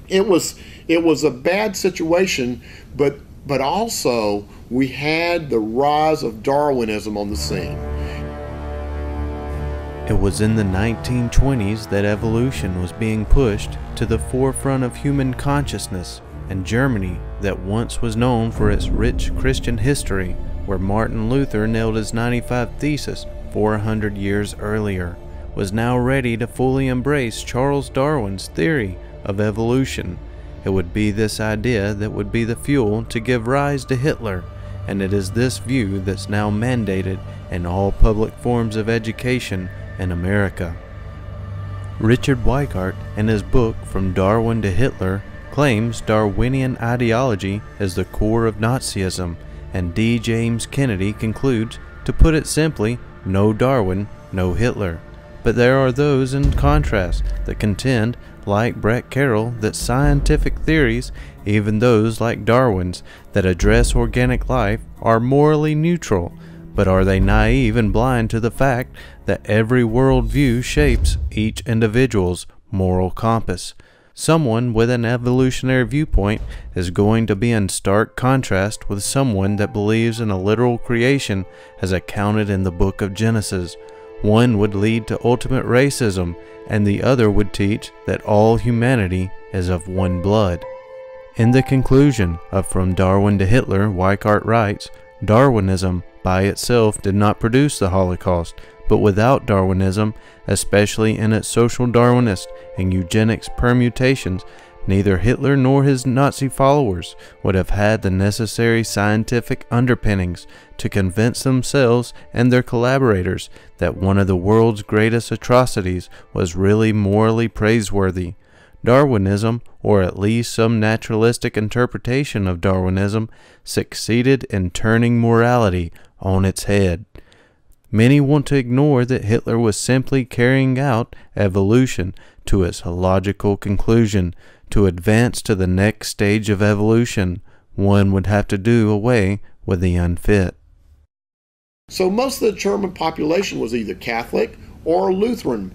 It was a bad situation, but also we had the rise of Darwinism on the scene. It was in the 1920s that evolution was being pushed to the forefront of human consciousness, and Germany, that once was known for its rich Christian history, where Martin Luther nailed his 95 Thesis 400 years earlier, was now ready to fully embrace Charles Darwin's theory of evolution. It would be this idea that would be the fuel to give rise to Hitler, and it is this view that's now mandated in all public forms of education in America. Richard Weikart, in his book From Darwin to Hitler, claims Darwinian ideology is the core of Nazism, and D. James Kennedy concludes, to put it simply, no Darwin, no Hitler. But there are those in contrast that contend, like Brett Carroll, that scientific theories, even those like Darwin's that address organic life, are morally neutral. But are they naive and blind to the fact that every worldview shapes each individual's moral compass? Someone with an evolutionary viewpoint is going to be in stark contrast with someone that believes in a literal creation as accounted in the book of Genesis. One would lead to ultimate racism, and the other would teach that all humanity is of one blood. In the conclusion of From Darwin to Hitler, Weikart writes, Darwinism by itself did not produce the Holocaust, but without Darwinism, especially in its social Darwinist and eugenics permutations, neither Hitler nor his Nazi followers would have had the necessary scientific underpinnings to convince themselves and their collaborators that one of the world's greatest atrocities was really morally praiseworthy. Darwinism, or at least some naturalistic interpretation of Darwinism, succeeded in turning morality on its head. Many want to ignore that Hitler was simply carrying out evolution to its logical conclusion, To advance to the next stage of evolution, one would have to do away with the unfit. So most of the German population was either Catholic or Lutheran.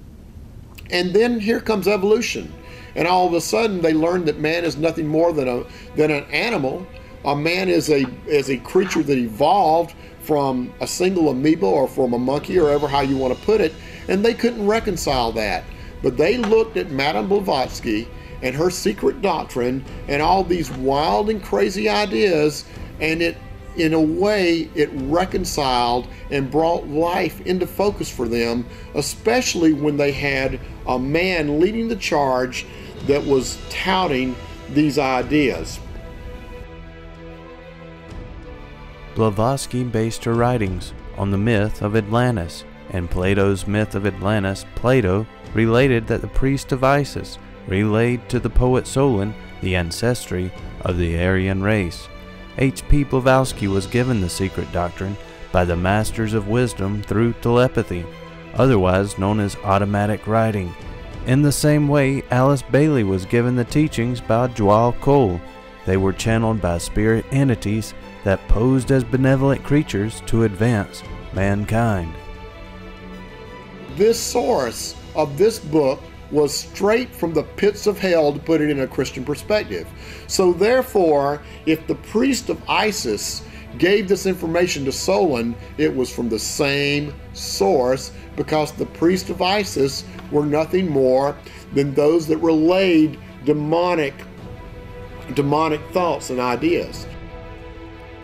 And then here comes evolution. And all of a sudden they learned that man is nothing more than an animal. A man is a creature that evolved from a single amoeba or from a monkey, or ever how you want to put it, and they couldn't reconcile that. But they looked at Madame Blavatsky and her secret doctrine and all these wild and crazy ideas, and it, in a way, it reconciled and brought life into focus for them, especially when they had a man leading the charge that was touting these ideas. Blavatsky based her writings on the myth of Atlantis. In Plato's myth of Atlantis, Plato related that the priest of Isis relayed to the poet Solon the ancestry of the Aryan race. H.P. Blavatsky was given the secret doctrine by the masters of wisdom through telepathy, otherwise known as automatic writing. In the same way, Alice Bailey was given the teachings by Joao Cole. They were channeled by spirit entities that posed as benevolent creatures to advance mankind. This source of this book was straight from the pits of hell, to put it in a Christian perspective. So therefore, if the priest of Isis gave this information to Solon, it was from the same source, because the priest of Isis were nothing more than those that relayed demonic thoughts and ideas.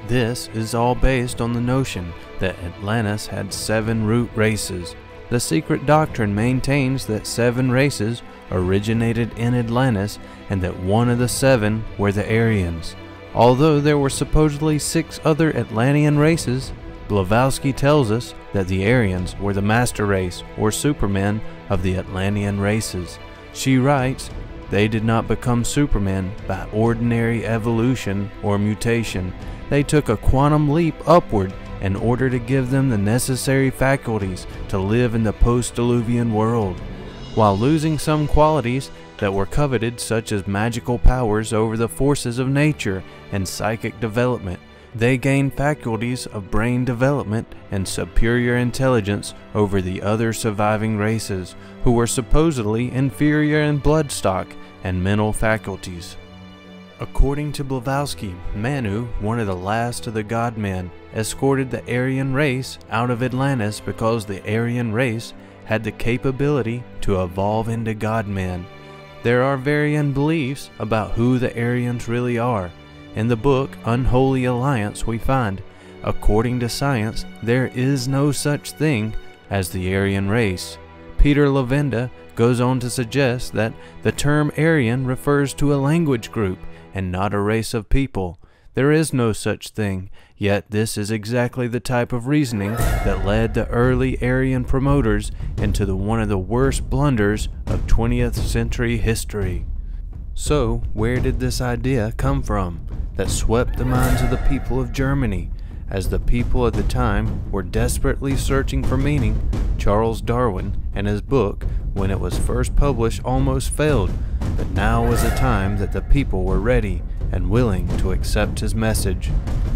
This is all based on the notion that Atlantis had 7 root races. The secret doctrine maintains that 7 races originated in Atlantis and that one of the 7 were the Aryans. Although there were supposedly 6 other Atlantean races, Blavatsky tells us that the Aryans were the master race or supermen of the Atlantean races. She writes, "They did not become supermen by ordinary evolution or mutation. They took a quantum leap upward in order to give them the necessary faculties to live in the post-Diluvian world. While losing some qualities that were coveted, such as magical powers over the forces of nature and psychic development, they gained faculties of brain development and superior intelligence over the other surviving races, who were supposedly inferior in blood stock and mental faculties." According to Blavatsky, Manu, one of the last of the god-men, escorted the Aryan race out of Atlantis because the Aryan race had the capability to evolve into god-men. There are varying beliefs about who the Aryans really are. In the book Unholy Alliance we find, according to science, there is no such thing as the Aryan race. Peter Levenda goes on to suggest that the term Aryan refers to a language group and not a race of people. There is no such thing, yet this is exactly the type of reasoning that led the early Aryan promoters into one of the worst blunders of 20th century history. So, where did this idea come from that swept the minds of the people of Germany? As the people at the time were desperately searching for meaning, Charles Darwin and his book, when it was first published, almost failed, but now was a time that the people were ready and willing to accept his message.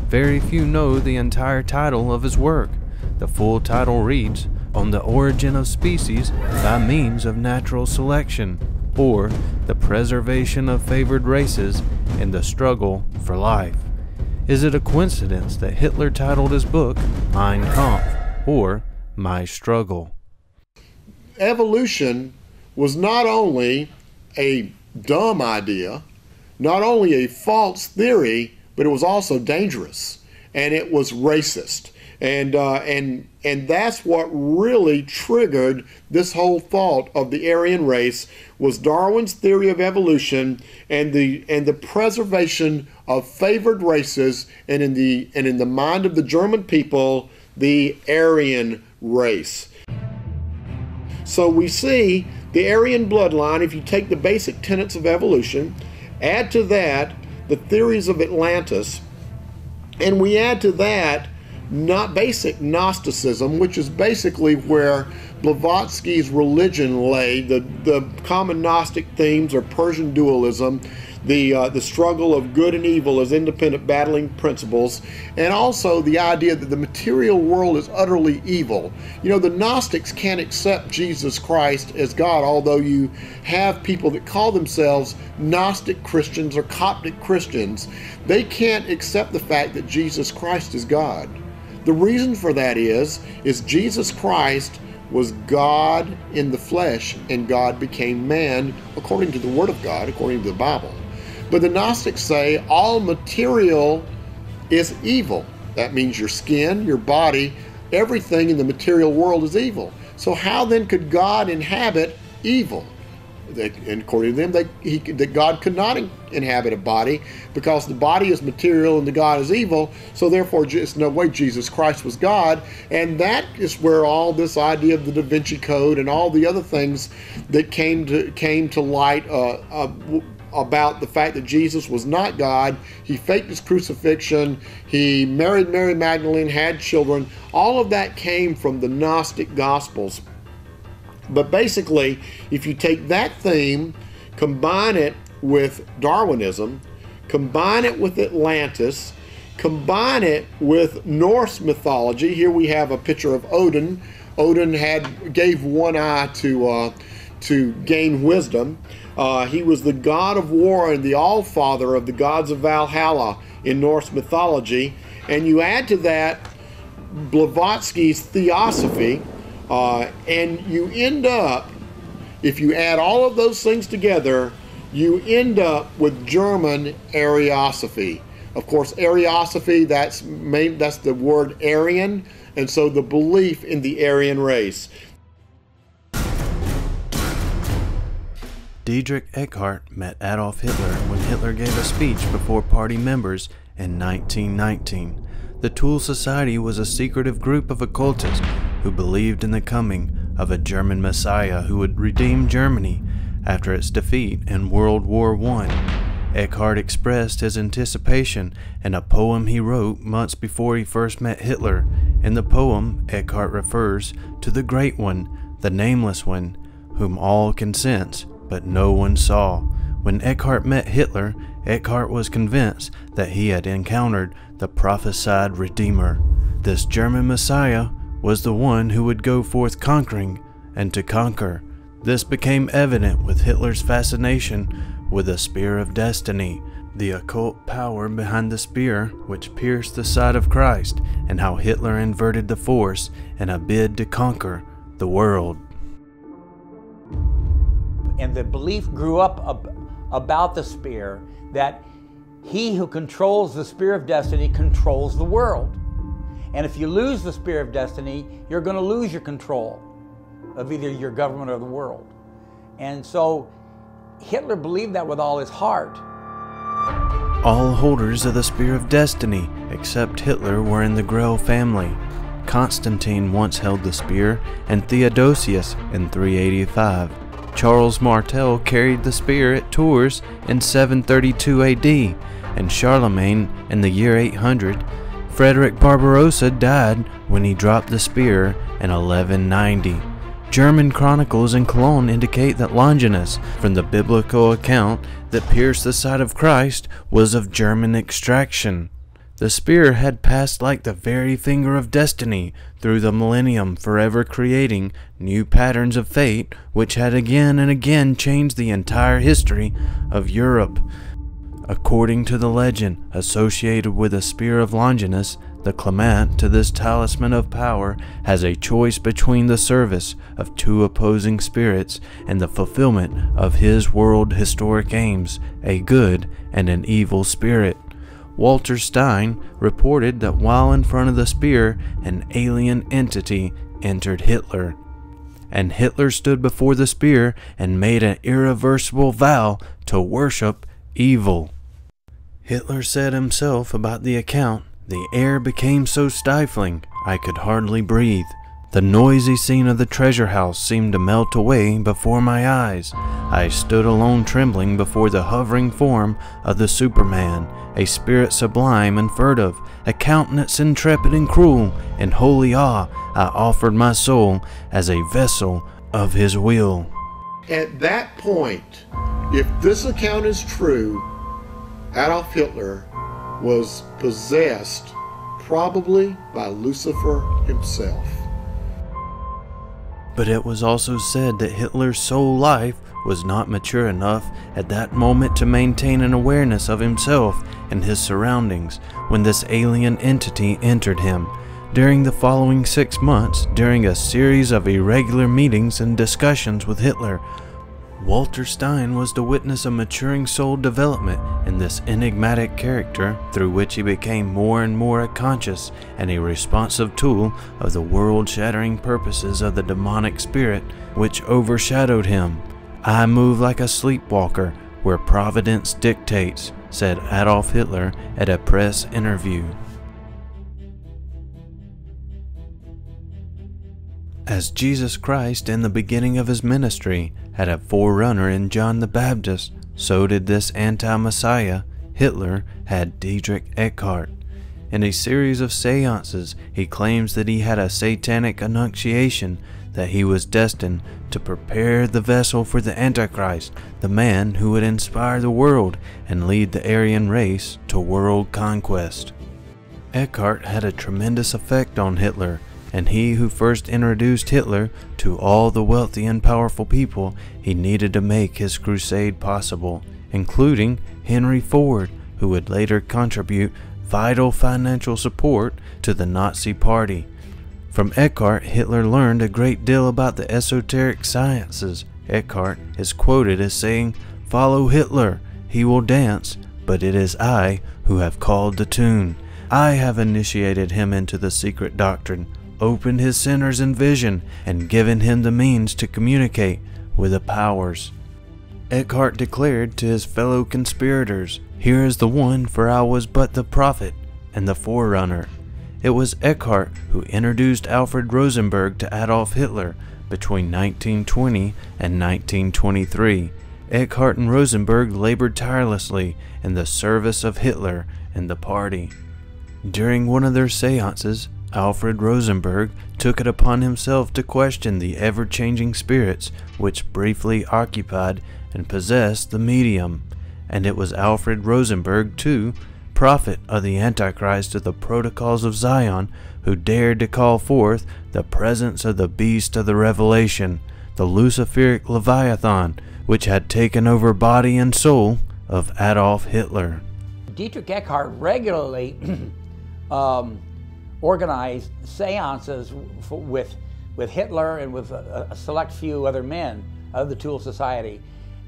Very few know the entire title of his work. The full title reads, "On the Origin of Species by Means of Natural Selection, or the Preservation of Favored Races in the Struggle for Life." Is it a coincidence that Hitler titled his book Mein Kampf, or My Struggle? Evolution was not only a dumb idea, not only a false theory, but it was also dangerous, and it was racist. And that's what really triggered this whole thought of the Aryan race, was Darwin's theory of evolution and the preservation of favored races, and in the mind of the German people, the Aryan race. So we see the Aryan bloodline, if you take the basic tenets of evolution, add to that the theories of Atlantis, and we add to that not basic Gnosticism, which is basically where Blavatsky's religion lay. The common Gnostic themes are Persian dualism, the struggle of good and evil as independent battling principles, and also the idea that the material world is utterly evil. You know, the Gnostics can't accept Jesus Christ as God, although you have people that call themselves Gnostic Christians or Coptic Christians. They can't accept the fact that Jesus Christ is God. The reason for that is Jesus Christ was God in the flesh, and God became man according to the Word of God, according to the Bible. But the Gnostics say all material is evil. That means your skin, your body, everything in the material world is evil. So how then could God inhabit evil? And according to them, that God could not inhabit a body, because the body is material and the God is evil. So therefore, there's no way Jesus Christ was God. And that is where all this idea of the Da Vinci Code and all the other things that came to light about the fact that Jesus was not God. He faked his crucifixion. He married Mary Magdalene, had children. All of that came from the Gnostic Gospels. But basically, if you take that theme, combine it with Darwinism, combine it with Atlantis, combine it with Norse mythology. Here we have a picture of Odin. Odin gave one eye to gain wisdom. He was the god of war and the all-father of the gods of Valhalla in Norse mythology. And you add to that Blavatsky's theosophy, and you end up, if you add all of those things together, you end up with German Ariosophy. Of course, Ariosophy, that's the word Aryan, and so the belief in the Aryan race. Dietrich Eckart met Adolf Hitler when Hitler gave a speech before party members in 1919. The Thule Society was a secretive group of occultists who believed in the coming of a German Messiah who would redeem Germany after its defeat in World War I. Eckart expressed his anticipation in a poem he wrote months before he first met Hitler. In the poem, Eckart refers to the Great One, the Nameless One, whom all can sense, but no one saw. When Eckart met Hitler, Eckart was convinced that he had encountered the prophesied Redeemer. This German Messiah was the one who would go forth conquering and to conquer. This became evident with Hitler's fascination with the Spear of Destiny, the occult power behind the spear which pierced the side of Christ, and how Hitler inverted the force in a bid to conquer the world. And the belief grew up about the spear that he who controls the Spear of Destiny controls the world. And if you lose the Spear of Destiny, you're going to lose your control of either your government or the world. And so Hitler believed that with all his heart. All holders of the Spear of Destiny, except Hitler, were in the Grell family. Constantine once held the spear, and Theodosius in 385. Charles Martel carried the spear at Tours in 732 AD, and Charlemagne in the year 800. Frederick Barbarossa died when he dropped the spear in 1190. German chronicles in Cologne indicate that Longinus, from the biblical account that pierced the side of Christ, was of German extraction. The spear had passed like the very finger of destiny through the millennium, forever creating new patterns of fate which had again and again changed the entire history of Europe. According to the legend associated with the spear of Longinus, the claimant to this talisman of power has a choice between the service of two opposing spirits and the fulfillment of his world historic aims, a good and an evil spirit. Walter Stein reported that while in front of the spear, an alien entity entered Hitler, and Hitler stood before the spear and made an irreversible vow to worship evil. Hitler said himself about the account, "The air became so stifling, I could hardly breathe. The noisy scene of the treasure house seemed to melt away before my eyes. I stood alone trembling before the hovering form of the Superman, a spirit sublime and furtive, a countenance intrepid and cruel. In holy awe I offered my soul as a vessel of his will. At that point, if this account is true, Adolf Hitler was possessed probably by Lucifer himself. But it was also said that Hitler's soul life was not mature enough at that moment to maintain an awareness of himself and his surroundings when this alien entity entered him. During the following 6 months, during a series of irregular meetings and discussions with Hitler, Walter Stein was to witness a maturing soul development in this enigmatic character, through which he became more and more a conscious and a responsive tool of the world-shattering purposes of the demonic spirit which overshadowed him. "I move like a sleepwalker where providence dictates," said Adolf Hitler at a press interview. As Jesus Christ in the beginning of his ministry had a forerunner in John the Baptist, so did this anti-Messiah, Hitler, had Dietrich Eckart. In a series of seances, he claims that he had a satanic annunciation that he was destined to prepare the vessel for the Antichrist, the man who would inspire the world and lead the Aryan race to world conquest. Eckart had a tremendous effect on Hitler, and he who first introduced Hitler to all the wealthy and powerful people he needed to make his crusade possible, including Henry Ford, who would later contribute vital financial support to the Nazi Party. From Eckart, Hitler learned a great deal about the esoteric sciences. Eckart is quoted as saying, "Follow Hitler, he will dance, but it is I who have called the tune. I have initiated him into the secret doctrine, opened his sinners in vision, and given him the means to communicate with the powers." Eckart declared to his fellow conspirators, "Here is the one, for I was but the prophet and the forerunner." It was Eckart who introduced Alfred Rosenberg to Adolf Hitler between 1920 and 1923. Eckart and Rosenberg labored tirelessly in the service of Hitler and the party. During one of their seances, Alfred Rosenberg took it upon himself to question the ever-changing spirits which briefly occupied and possessed the medium, and it was Alfred Rosenberg, too, prophet of the Antichrist of the Protocols of Zion, who dared to call forth the presence of the beast of the Revelation, the Luciferic Leviathan, which had taken over body and soul of Adolf Hitler. Dietrich Eckart regularly organized seances with Hitler and with a select few other men of the Thule Society,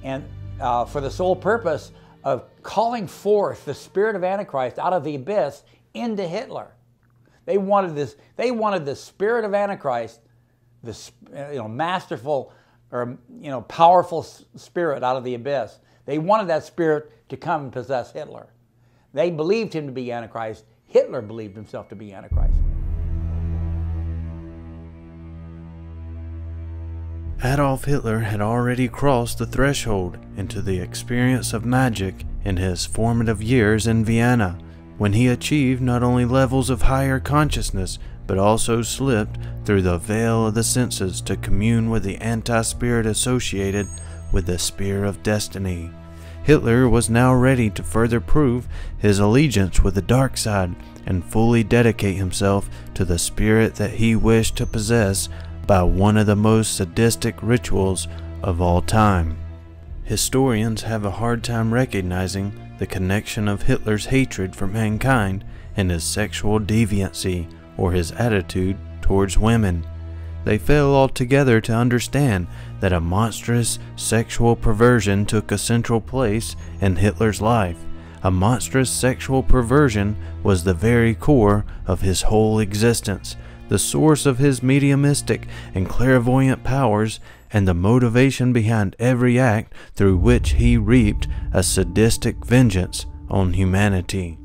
and for the sole purpose of calling forth the spirit of Antichrist out of the abyss into Hitler. They wanted this. They wanted the spirit of Antichrist, this masterful or powerful spirit out of the abyss. They wanted that spirit to come and possess Hitler. They believed him to be Antichrist. Hitler believed himself to be Antichrist. Adolf Hitler had already crossed the threshold into the experience of magic in his formative years in Vienna, when he achieved not only levels of higher consciousness, but also slipped through the veil of the senses to commune with the anti-spirit associated with the spear of destiny. Hitler was now ready to further prove his allegiance with the dark side and fully dedicate himself to the spirit that he wished to possess by one of the most sadistic rituals of all time. Historians have a hard time recognizing the connection of Hitler's hatred for mankind and his sexual deviancy or his attitude towards women. They fail altogether to understand that a monstrous sexual perversion took a central place in Hitler's life. A monstrous sexual perversion was the very core of his whole existence, the source of his mediumistic and clairvoyant powers, and the motivation behind every act through which he reaped a sadistic vengeance on humanity.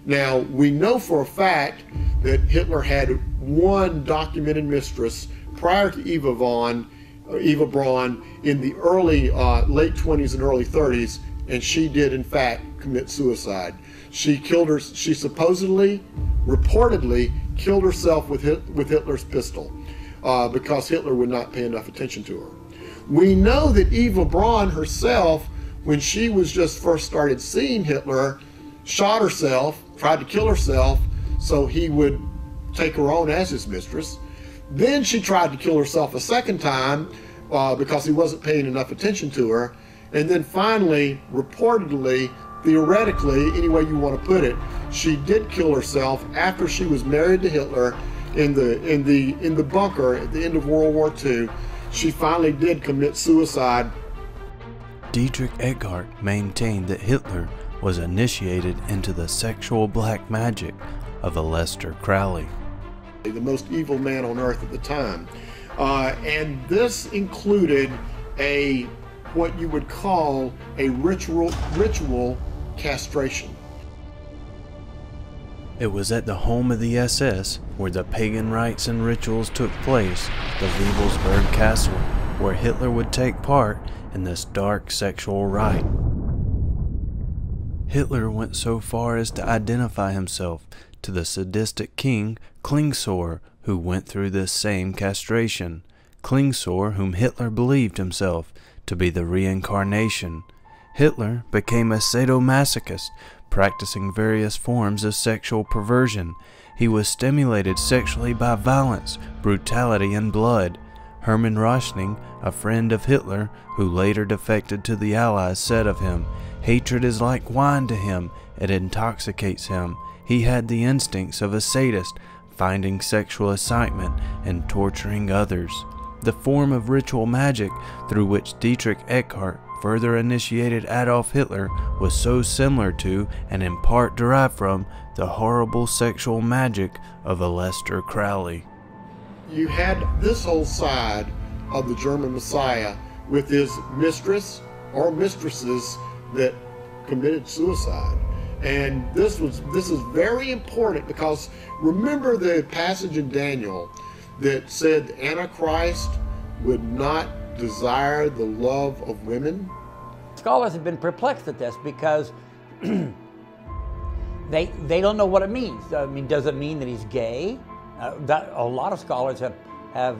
Now, we know for a fact that Hitler had one documented mistress prior to Eva Vaughn, Eva Braun in the late 20s and early 30s, and she did in fact commit suicide. She supposedly, reportedly, killed herself with Hitler's pistol because Hitler would not pay enough attention to her. We know that Eva Braun herself, when she was just first started seeing Hitler, shot herself, tried to kill herself so he would take her on as his mistress. Then she tried to kill herself a second time because he wasn't paying enough attention to her. And then finally, reportedly, theoretically, any way you want to put it, she did kill herself after she was married to Hitler in the bunker at the end of World War II. She finally did commit suicide. Dietrich Eckart maintained that Hitler was initiated into the sexual black magic of Aleister Crowley, the most evil man on earth at the time. And this included what you would call a ritual castration. It was at the home of the SS where the pagan rites and rituals took place, the Liebelsberg Castle, where Hitler would take part in this dark sexual rite. Hitler went so far as to identify himself to the sadistic king Klingsor, who went through this same castration. Klingsor, whom Hitler believed himself to be the reincarnation. Hitler became a sadomasochist, practicing various forms of sexual perversion. He was stimulated sexually by violence, brutality, and blood. Hermann Röchning, a friend of Hitler who later defected to the Allies, said of him, "Hatred is like wine to him, it intoxicates him. He had the instincts of a sadist, finding sexual excitement and torturing others." The form of ritual magic through which Dietrich Eckart further initiated Adolf Hitler was so similar to, and in part derived from, the horrible sexual magic of Aleister Crowley. You had this whole side of the German Messiah with his mistress or mistresses that committed suicide. And this is very important, because remember the passage in Daniel that said Antichrist would not desire the love of women? Scholars have been perplexed at this because they don't know what it means. I mean, does it mean that he's gay? A lot of scholars have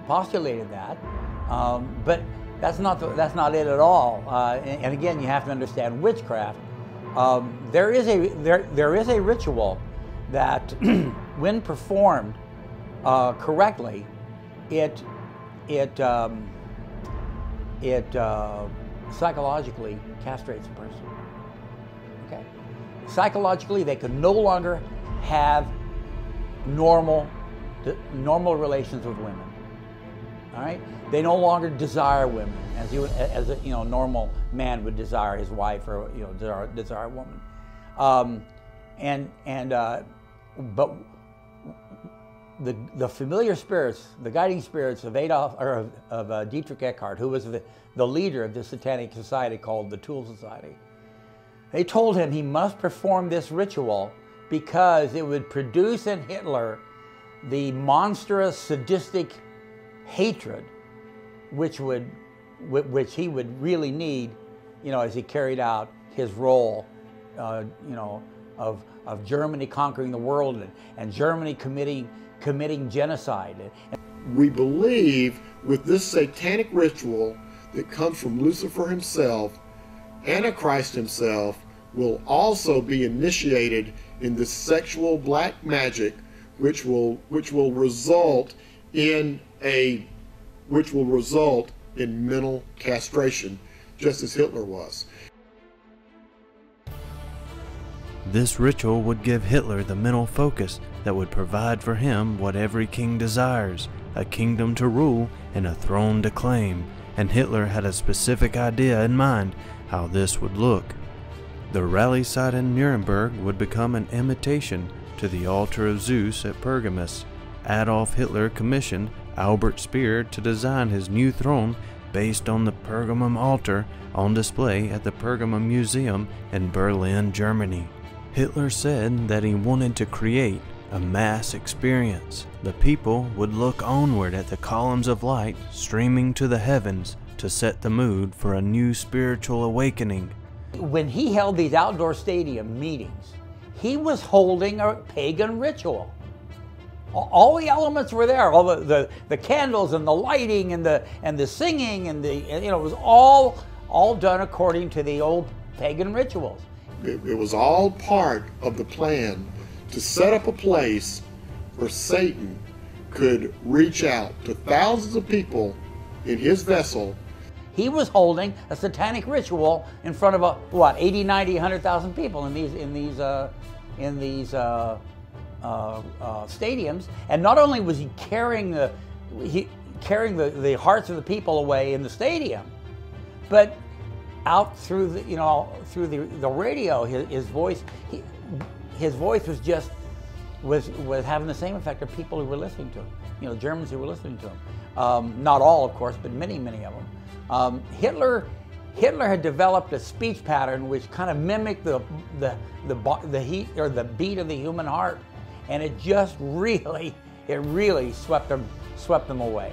postulated that, but that's not it at all. And again, you have to understand witchcraft. There is a ritual that, when performed correctly, it psychologically castrates a person. Okay, psychologically, they could no longer have normal relations with women. All right, they no longer desire women as a normal man would desire his wife, or desire a woman. But the familiar spirits, the guiding spirits of Dietrich Eckart, who was the leader of this satanic society called the Thule Society, they told him he must perform this ritual because it would produce in Hitler the monstrous, sadistic hatred which he would really need, as he carried out his role, of Germany conquering the world and Germany committing genocide. We believe with this satanic ritual that comes from Lucifer himself, Antichrist himself will also be initiated in this sexual black magic, which will result in mental castration, just as Hitler was. This ritual would give Hitler the mental focus that would provide for him what every king desires, a kingdom to rule and a throne to claim, and Hitler had a specific idea in mind how this would look. The rally site in Nuremberg would become an imitation to the altar of Zeus at Pergamus. Adolf Hitler commissioned Albert Speer to design his new throne based on the Pergamum altar on display at the Pergamum Museum in Berlin, Germany. Hitler said that he wanted to create a mass experience. The people would look onward at the columns of light streaming to the heavens to set the mood for a new spiritual awakening. When he held these outdoor stadium meetings, he was holding a pagan ritual. All the elements were there, all the candles and the lighting and the singing and it was all done according to the old pagan rituals. It was all part of the plan to set up a place where Satan could reach out to thousands of people in his vessel. He was holding a satanic ritual in front of 80, 90, 100,000 people in these stadiums. And not only was he carrying the hearts of the people away in the stadium, but out through the radio, his voice was just was having the same effect of people who were listening to him. Germans who were listening to him. Not all, of course, but many of them. Hitler had developed a speech pattern which kind of mimicked the heat or the beat of the human heart, and it just really swept them away.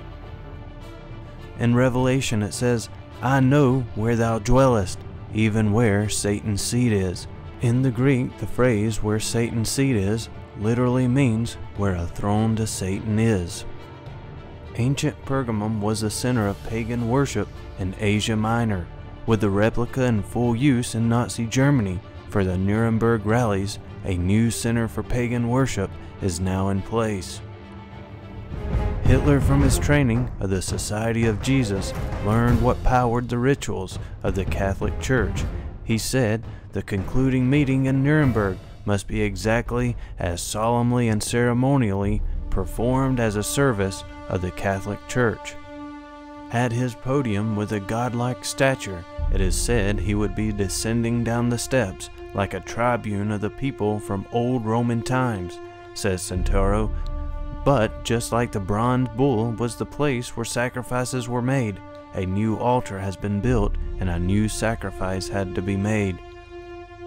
In Revelation it says, "I know where thou dwellest, even where Satan's seat is." In the Greek, the phrase "where Satan's seat is" literally means where a throne to Satan is. Ancient Pergamum was the center of pagan worship in Asia Minor, with the replica in full use in Nazi Germany for the Nuremberg rallies. A new center for pagan worship is now in place. Hitler, from his training of the Society of Jesus, learned what powered the rituals of the Catholic Church. He said the concluding meeting in Nuremberg must be exactly as solemnly and ceremonially performed as a service of the Catholic Church. At his podium with a godlike stature, it is said he would be descending down the steps like a tribune of the people from old Roman times, says Santoro. But just like the bronze bull was the place where sacrifices were made, a new altar has been built and a new sacrifice had to be made.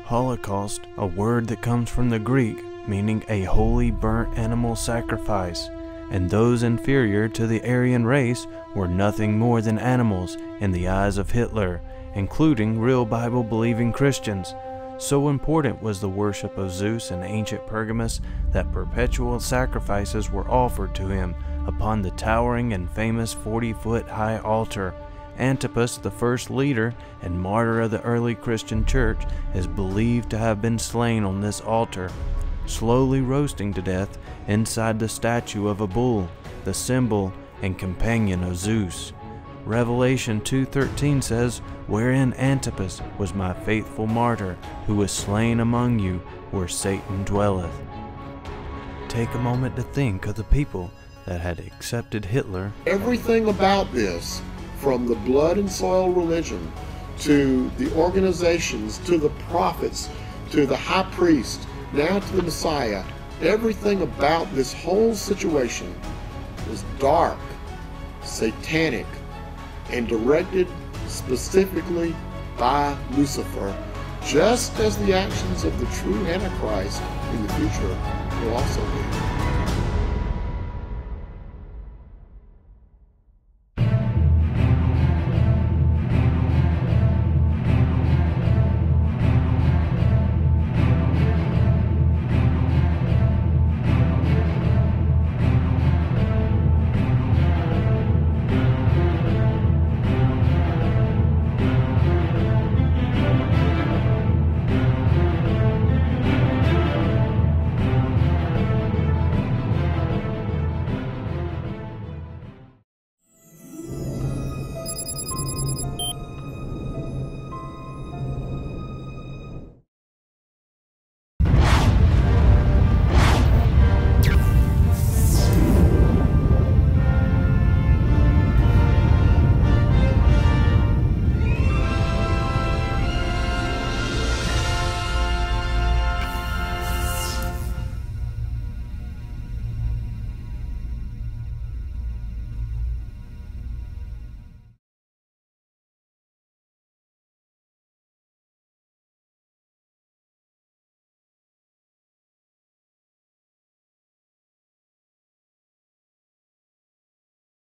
Holocaust, a word that comes from the Greek, meaning a holy burnt animal sacrifice, and those inferior to the Aryan race were nothing more than animals in the eyes of Hitler, including real Bible-believing Christians. So important was the worship of Zeus in ancient Pergamus that perpetual sacrifices were offered to him upon the towering and famous 40-foot high altar. Antipas, the first leader and martyr of the early Christian church, is believed to have been slain on this altar, slowly roasting to death inside the statue of a bull, the symbol and companion of Zeus. Revelation 2:13 says, "Wherein Antipas was my faithful martyr, who was slain among you, where Satan dwelleth." Take a moment to think of the people that had accepted Hitler. Everything about this, from the blood and soil religion, to the organizations, to the prophets, to the high priest, now to the Messiah, everything about this whole situation was dark, satanic, and directed specifically by Lucifer, just as the actions of the true Antichrist in the future will also be.